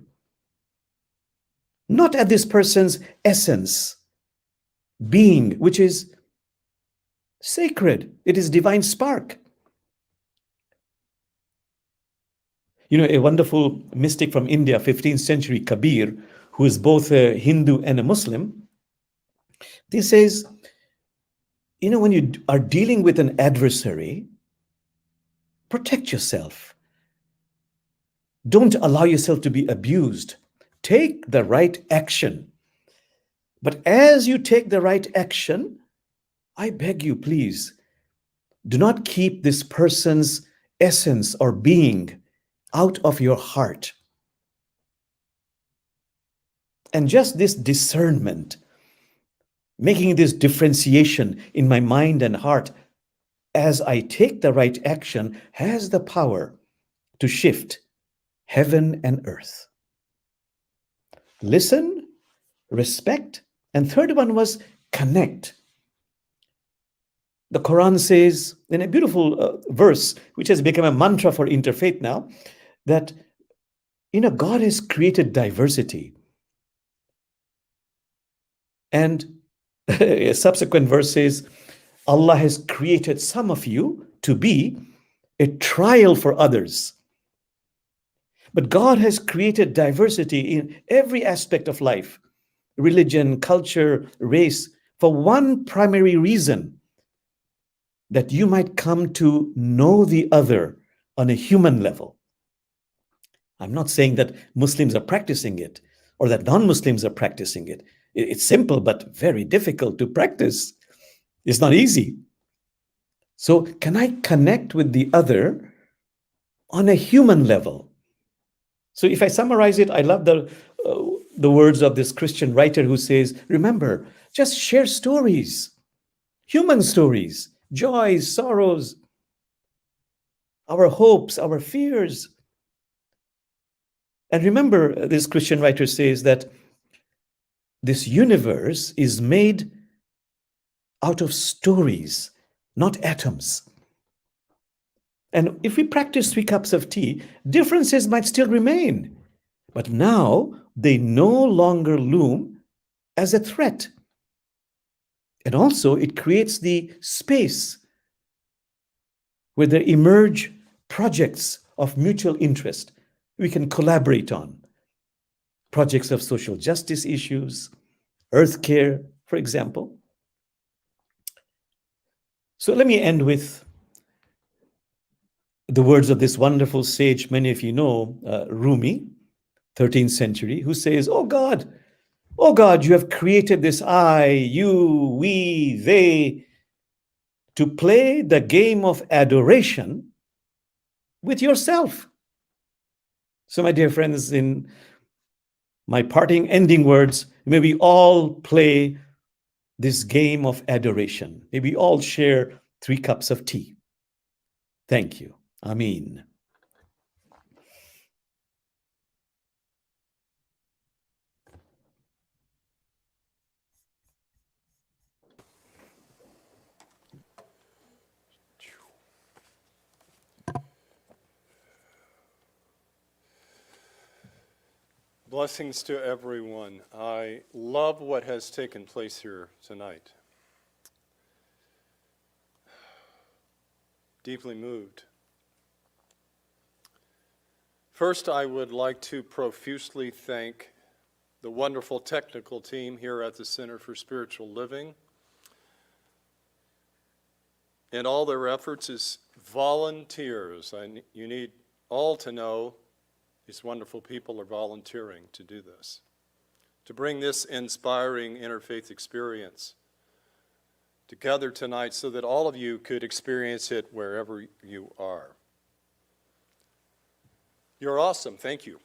[SPEAKER 10] not at this person's essence, being, which is sacred. It is divine spark. A wonderful mystic from India, 15th century Kabir, who is both a Hindu and a Muslim, he says, when you are dealing with an adversary, protect yourself. Don't allow yourself to be abused. Take the right action. But as you take the right action, I beg you, please, do not keep this person's essence or being out of your heart. And just this discernment, making this differentiation in my mind and heart as I take the right action, has the power to shift heaven and earth. Listen, respect, and third one was connect. The Quran says in a beautiful verse, which has become a mantra for interfaith now, that God has created diversity. And a subsequent verse says, Allah has created some of you to be a trial for others. But God has created diversity in every aspect of life, religion, culture, race, for one primary reason, that you might come to know the other on a human level. I'm not saying that Muslims are practicing it or that non-Muslims are practicing it. It's simple, but very difficult to practice. It's not easy. So can I connect with the other on a human level? So if I summarize it, I love the words of this Christian writer who says, remember, just share stories, human stories, joys, sorrows, our hopes, our fears. And remember, this Christian writer says that this universe is made out of stories, not atoms. And if we practice 3 cups of tea, differences might still remain. But now they no longer loom as a threat. And also it creates the space where there emerge projects of mutual interest we can collaborate on. Projects of social justice issues, earth care, for example. So let me end with the words of this wonderful sage, many of you know, Rumi, 13th century, who says, oh God, you have created this I, you, we, they, to play the game of adoration with yourself. So my dear friends, in my parting ending words, may we all play this game of adoration. May we all share 3 cups of tea. Thank you. Amen.
[SPEAKER 2] Blessings to everyone. I love what has taken place here tonight. Deeply moved. First, I would like to profusely thank the wonderful technical team here at the Center for Spiritual Living and all their efforts as volunteers. You need all to know these wonderful people are volunteering to do this, to bring this inspiring interfaith experience together tonight so that all of you could experience it wherever you are. You're awesome. Thank you.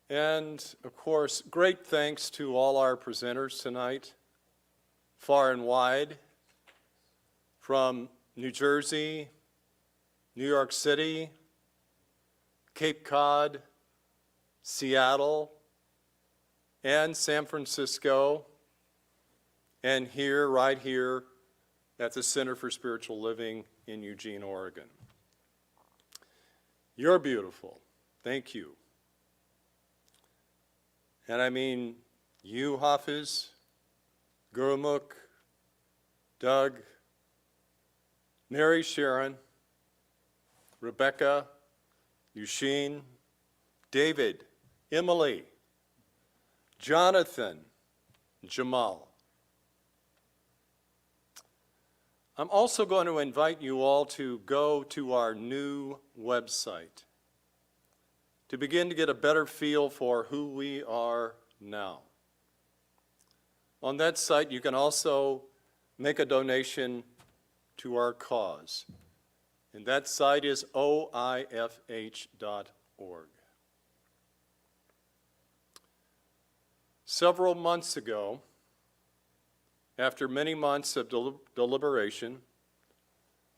[SPEAKER 2] And, of course, great thanks to all our presenters tonight, far and wide, from New Jersey, New York City, Cape Cod, Seattle, and San Francisco, and here, right here, at the Center for Spiritual Living in Eugene, Oregon. You're beautiful. Thank you. And I mean you, Hafiz, Gurumukh, Doug, Mary Sharon, Rebecca, Eugene, David, Emily, Jonathan, Jamal. I'm also going to invite you all to go to our new website to begin to get a better feel for who we are now. On that site, you can also make a donation to our cause. And that site is oifh.org. Several months ago, after many months of deliberation,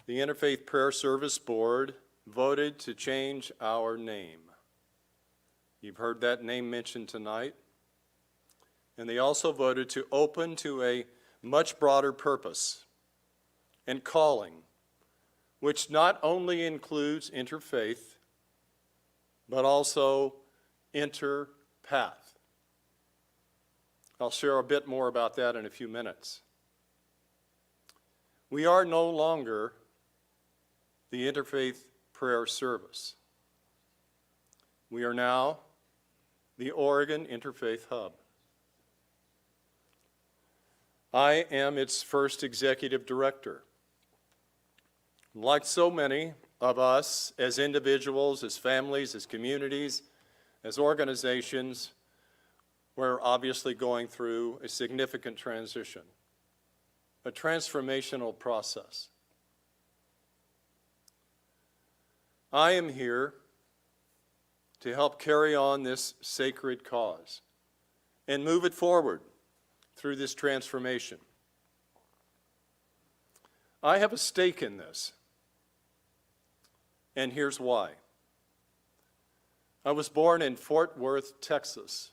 [SPEAKER 2] the Interfaith Prayer Service Board voted to change our name. You've heard that name mentioned tonight. And they also voted to open to a much broader purpose and calling, which not only includes interfaith, but also interpath. I'll share a bit more about that in a few minutes. We are no longer the Interfaith Prayer Service. We are now the Oregon Interfaith Hub. I am its first executive director. Like so many of us, as individuals, as families, as communities, as organizations, we're obviously going through a significant transition, a transformational process. I am here to help carry on this sacred cause and move it forward through this transformation. I have a stake in this, and here's why. I was born in Fort Worth, Texas,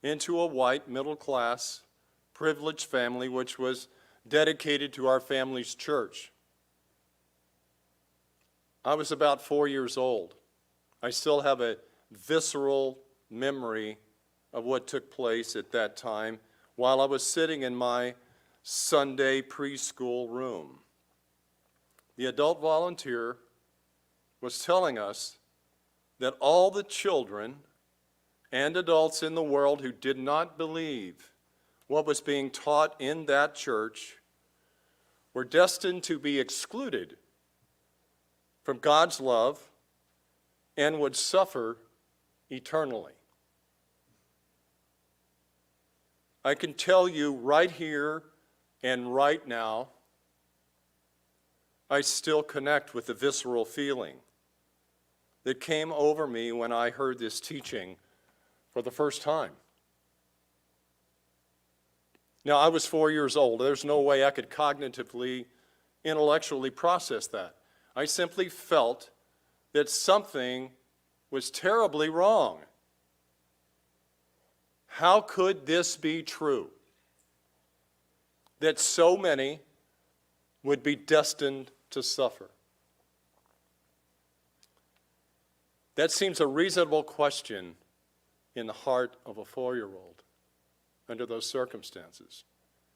[SPEAKER 2] into a white, middle-class, privileged family which was dedicated to our family's church. I was about 4 years old. I still have a visceral memory of what took place at that time while I was sitting in my Sunday preschool room. The adult volunteer was telling us that all the children and adults in the world who did not believe what was being taught in that church were destined to be excluded from God's love and would suffer eternally. I can tell you right here and right now, I still connect with the visceral feeling that came over me when I heard this teaching for the first time. Now, I was 4 years old. There's no way I could cognitively, intellectually process that. I simply felt that something was terribly wrong. How could this be true? That so many would be destined to suffer? That seems a reasonable question in the heart of a 4-year-old under those circumstances.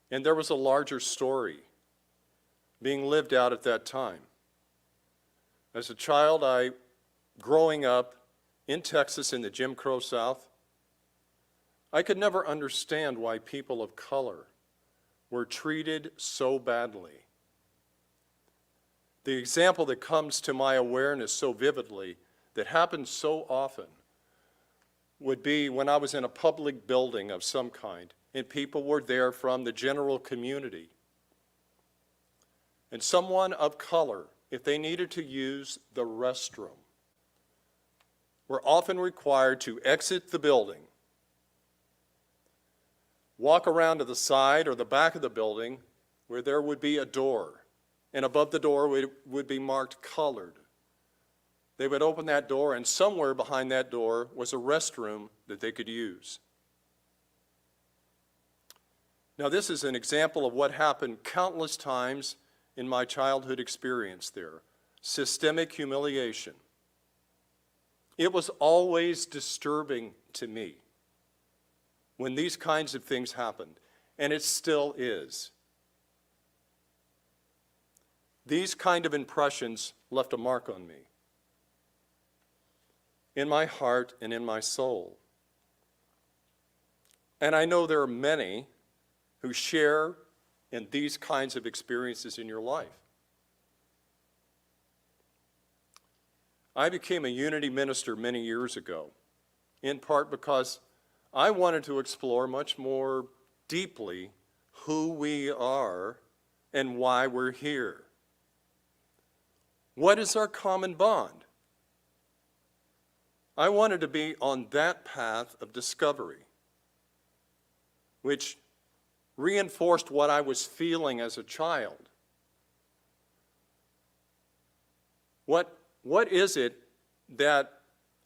[SPEAKER 2] And there was a larger story being lived out at that time. As a child, growing up in Texas in the Jim Crow South, I could never understand why people of color were treated so badly. The example that comes to my awareness so vividly, that happens so often, would be when I was in a public building of some kind, and people were there from the general community. And someone of color, if they needed to use the restroom, were often required to exit the building, walk around to the side or the back of the building where there would be a door, and above the door would be marked colored. They would open that door, and somewhere behind that door was a restroom that they could use. Now, this is an example of what happened countless times in my childhood experience there. Systemic humiliation. It was always disturbing to me when these kinds of things happened, and it still is. These kind of impressions left a mark on me, in my heart and in my soul. And I know there are many who share in these kinds of experiences in your life. I became a unity minister many years ago, in part because I wanted to explore much more deeply who we are and why we're here. What is our common bond? I wanted to be on that path of discovery.
[SPEAKER 11] which reinforced what I was feeling as a child. What is it that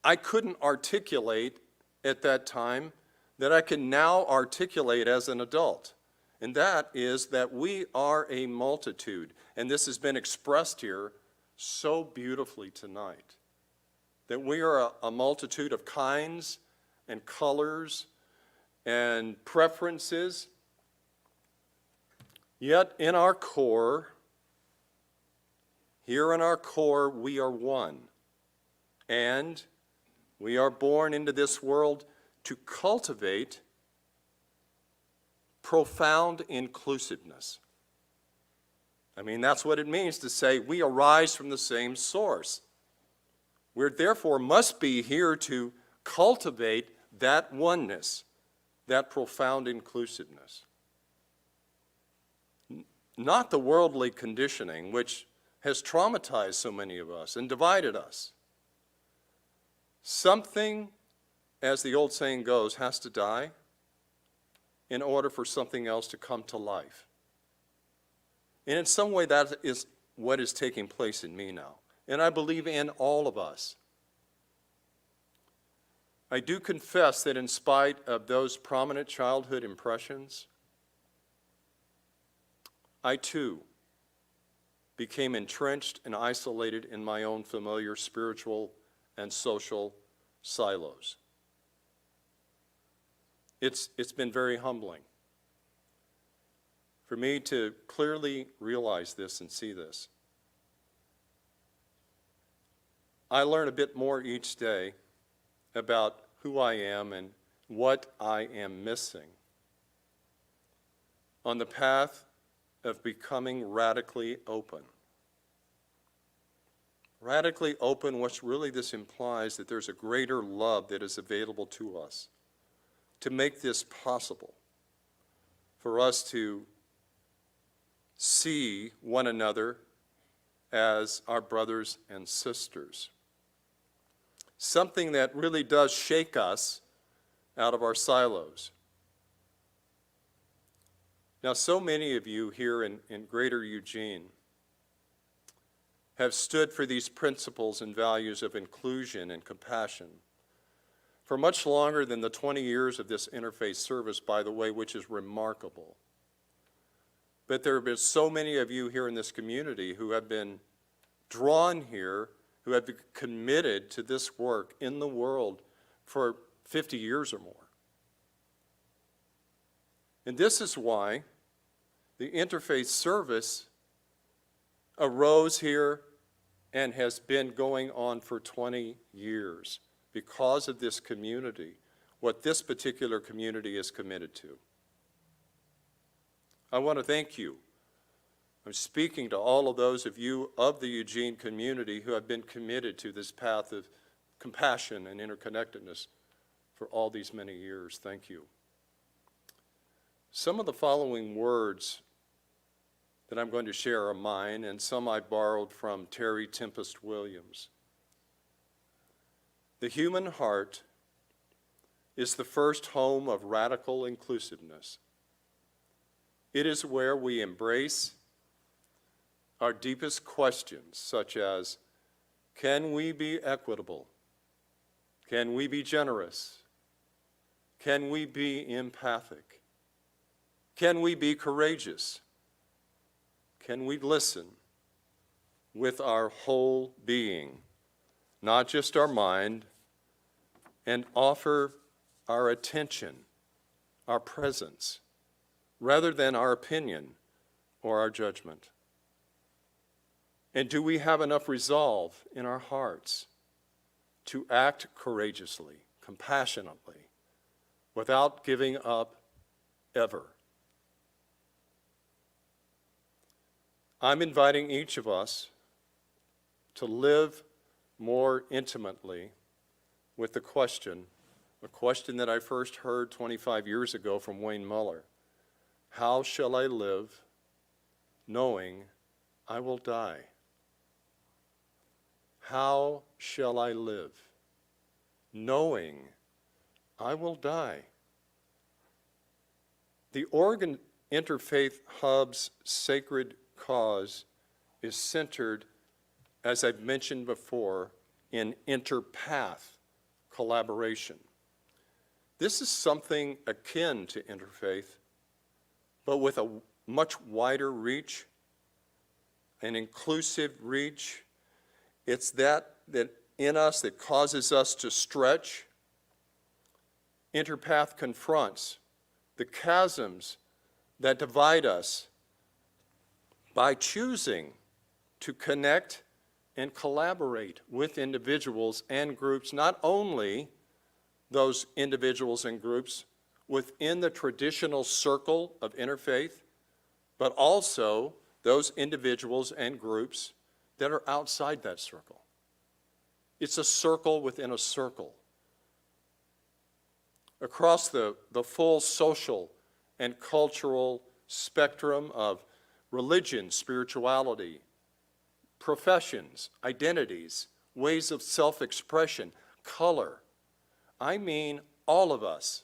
[SPEAKER 11] I couldn't articulate at that time that I can now articulate as an adult? And that is that we are a multitude. And this has been expressed here so beautifully tonight. That we are a multitude of kinds and colors and preferences. Yet in our core, here in our core, we are one. And we are born into this world to cultivate profound inclusiveness. I mean, that's what it means to say we arise from the same source. We therefore must be here to cultivate that oneness, that profound inclusiveness. Not the worldly conditioning which has traumatized so many of us and divided us. Something, as the old saying goes, has to die in order for something else to come to life. And in some way that is what is taking place in me now. And I believe in all of us. I do confess that in spite of those prominent childhood impressions, I too became entrenched and isolated in my own familiar spiritual and social silos. It's been very humbling for me to clearly realize this and see this. I learn a bit more each day about who I am and what I am missing on the path of becoming radically open. Radically open, what really this implies, that there's a greater love that is available to us to make this possible, for us to see one another as our brothers and sisters. Something that really does shake us out of our silos. Now, so many of you here in Greater Eugene have stood for these principles and values of inclusion and compassion for much longer than the 20 years of this interfaith service, by the way, which is remarkable. But there have been so many of you here in this community who have been drawn here, who have been committed to this work in the world for 50 years or more. And this is why the interfaith service arose here and has been going on for 20 years because of this community, what this particular community is committed to. I want to thank you. I'm speaking to all of those of you of the Eugene community who have been committed to this path of compassion and interconnectedness for all these many years. Thank you. Some of the following words that I'm going to share are mine, and some I borrowed from Terry Tempest Williams. The human heart is the first home of radical inclusiveness. It is where we embrace our deepest questions, such as, can we be equitable? Can we be generous? Can we be empathic? Can we be courageous? Can we listen with our whole being, not just our mind, and offer our attention, our presence, rather than our opinion or our judgment? And do we have enough resolve in our hearts to act courageously, compassionately, without giving up ever? I'm inviting each of us to live more intimately with the question, a question that I first heard 25 years ago from Wayne Muller. How shall I live knowing I will die? How shall I live knowing I will die? The Oregon Interfaith Hub's sacred cause is centered, as I've mentioned before, in interpath collaboration. This is something akin to interfaith, but with a much wider reach, an inclusive reach. It's that in us that causes us to stretch. Interpath confronts the chasms that divide us by choosing to connect and collaborate with individuals and groups, not only those individuals and groups within the traditional circle of interfaith, but also those individuals and groups that are outside that circle. It's a circle within a circle. Across the full social and cultural spectrum of religion, spirituality, professions, identities, ways of self-expression, color. I mean all of us.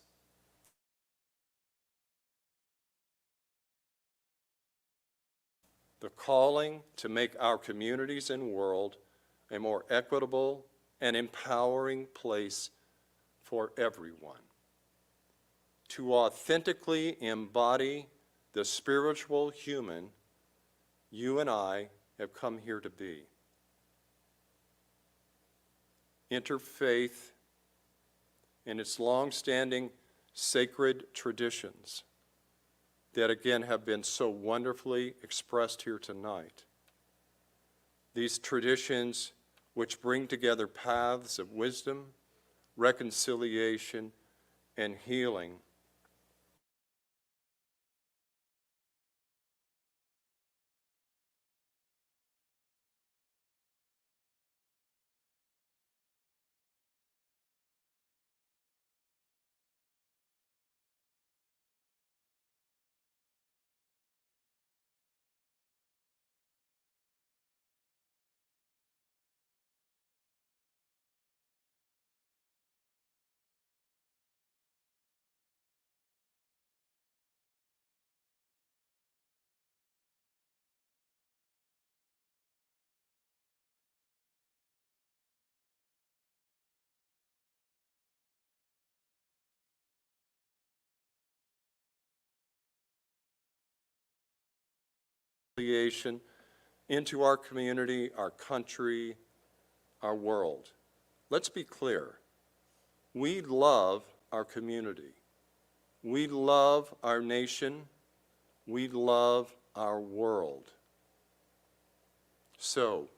[SPEAKER 11] The calling to make our communities and world a more equitable and empowering place for everyone. To authentically embody the spiritual human you and I have come here to be. Interfaith and its long-standing sacred traditions that again have been so wonderfully expressed here tonight. These traditions which bring together paths of wisdom, reconciliation, and healing into our community, our country, our world. Let's be clear. We love our community. We love our nation. We love our world. So,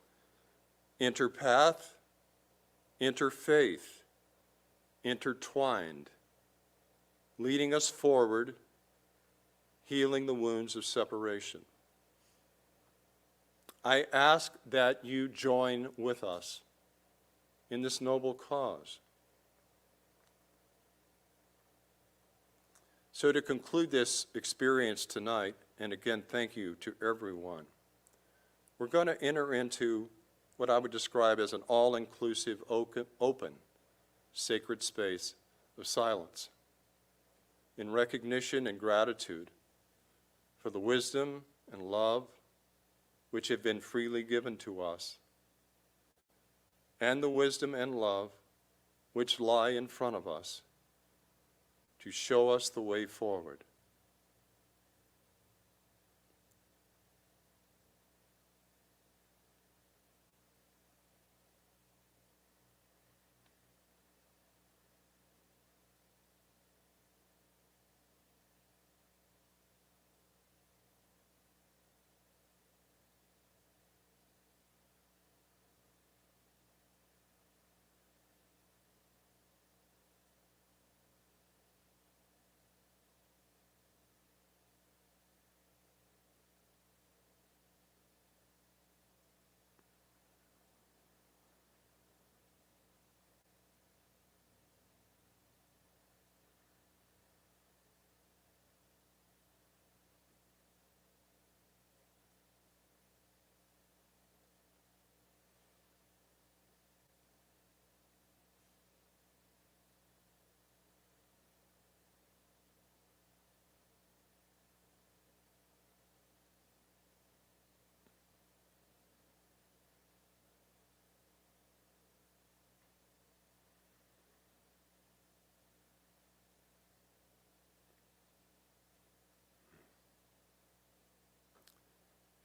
[SPEAKER 11] interpath, interfaith, intertwined, leading us forward, healing the wounds of separation. I ask that you join with us in this noble cause. So to conclude this experience tonight, and again, thank you to everyone, we're going to enter into what I would describe as an all-inclusive, open, sacred space of silence in recognition and gratitude for the wisdom and love which have been freely given to us, and the wisdom and love which lie in front of us to show us the way forward.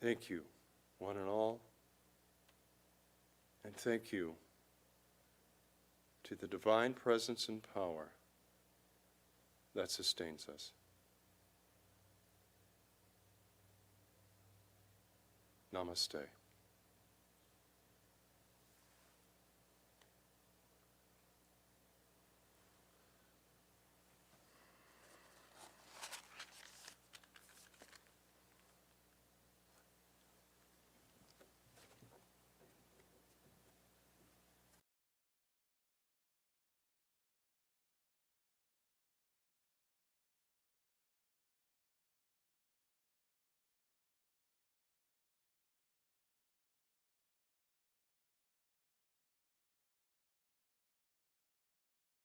[SPEAKER 11] Thank you, one and all. And thank you to the divine presence and power that sustains us. Namaste.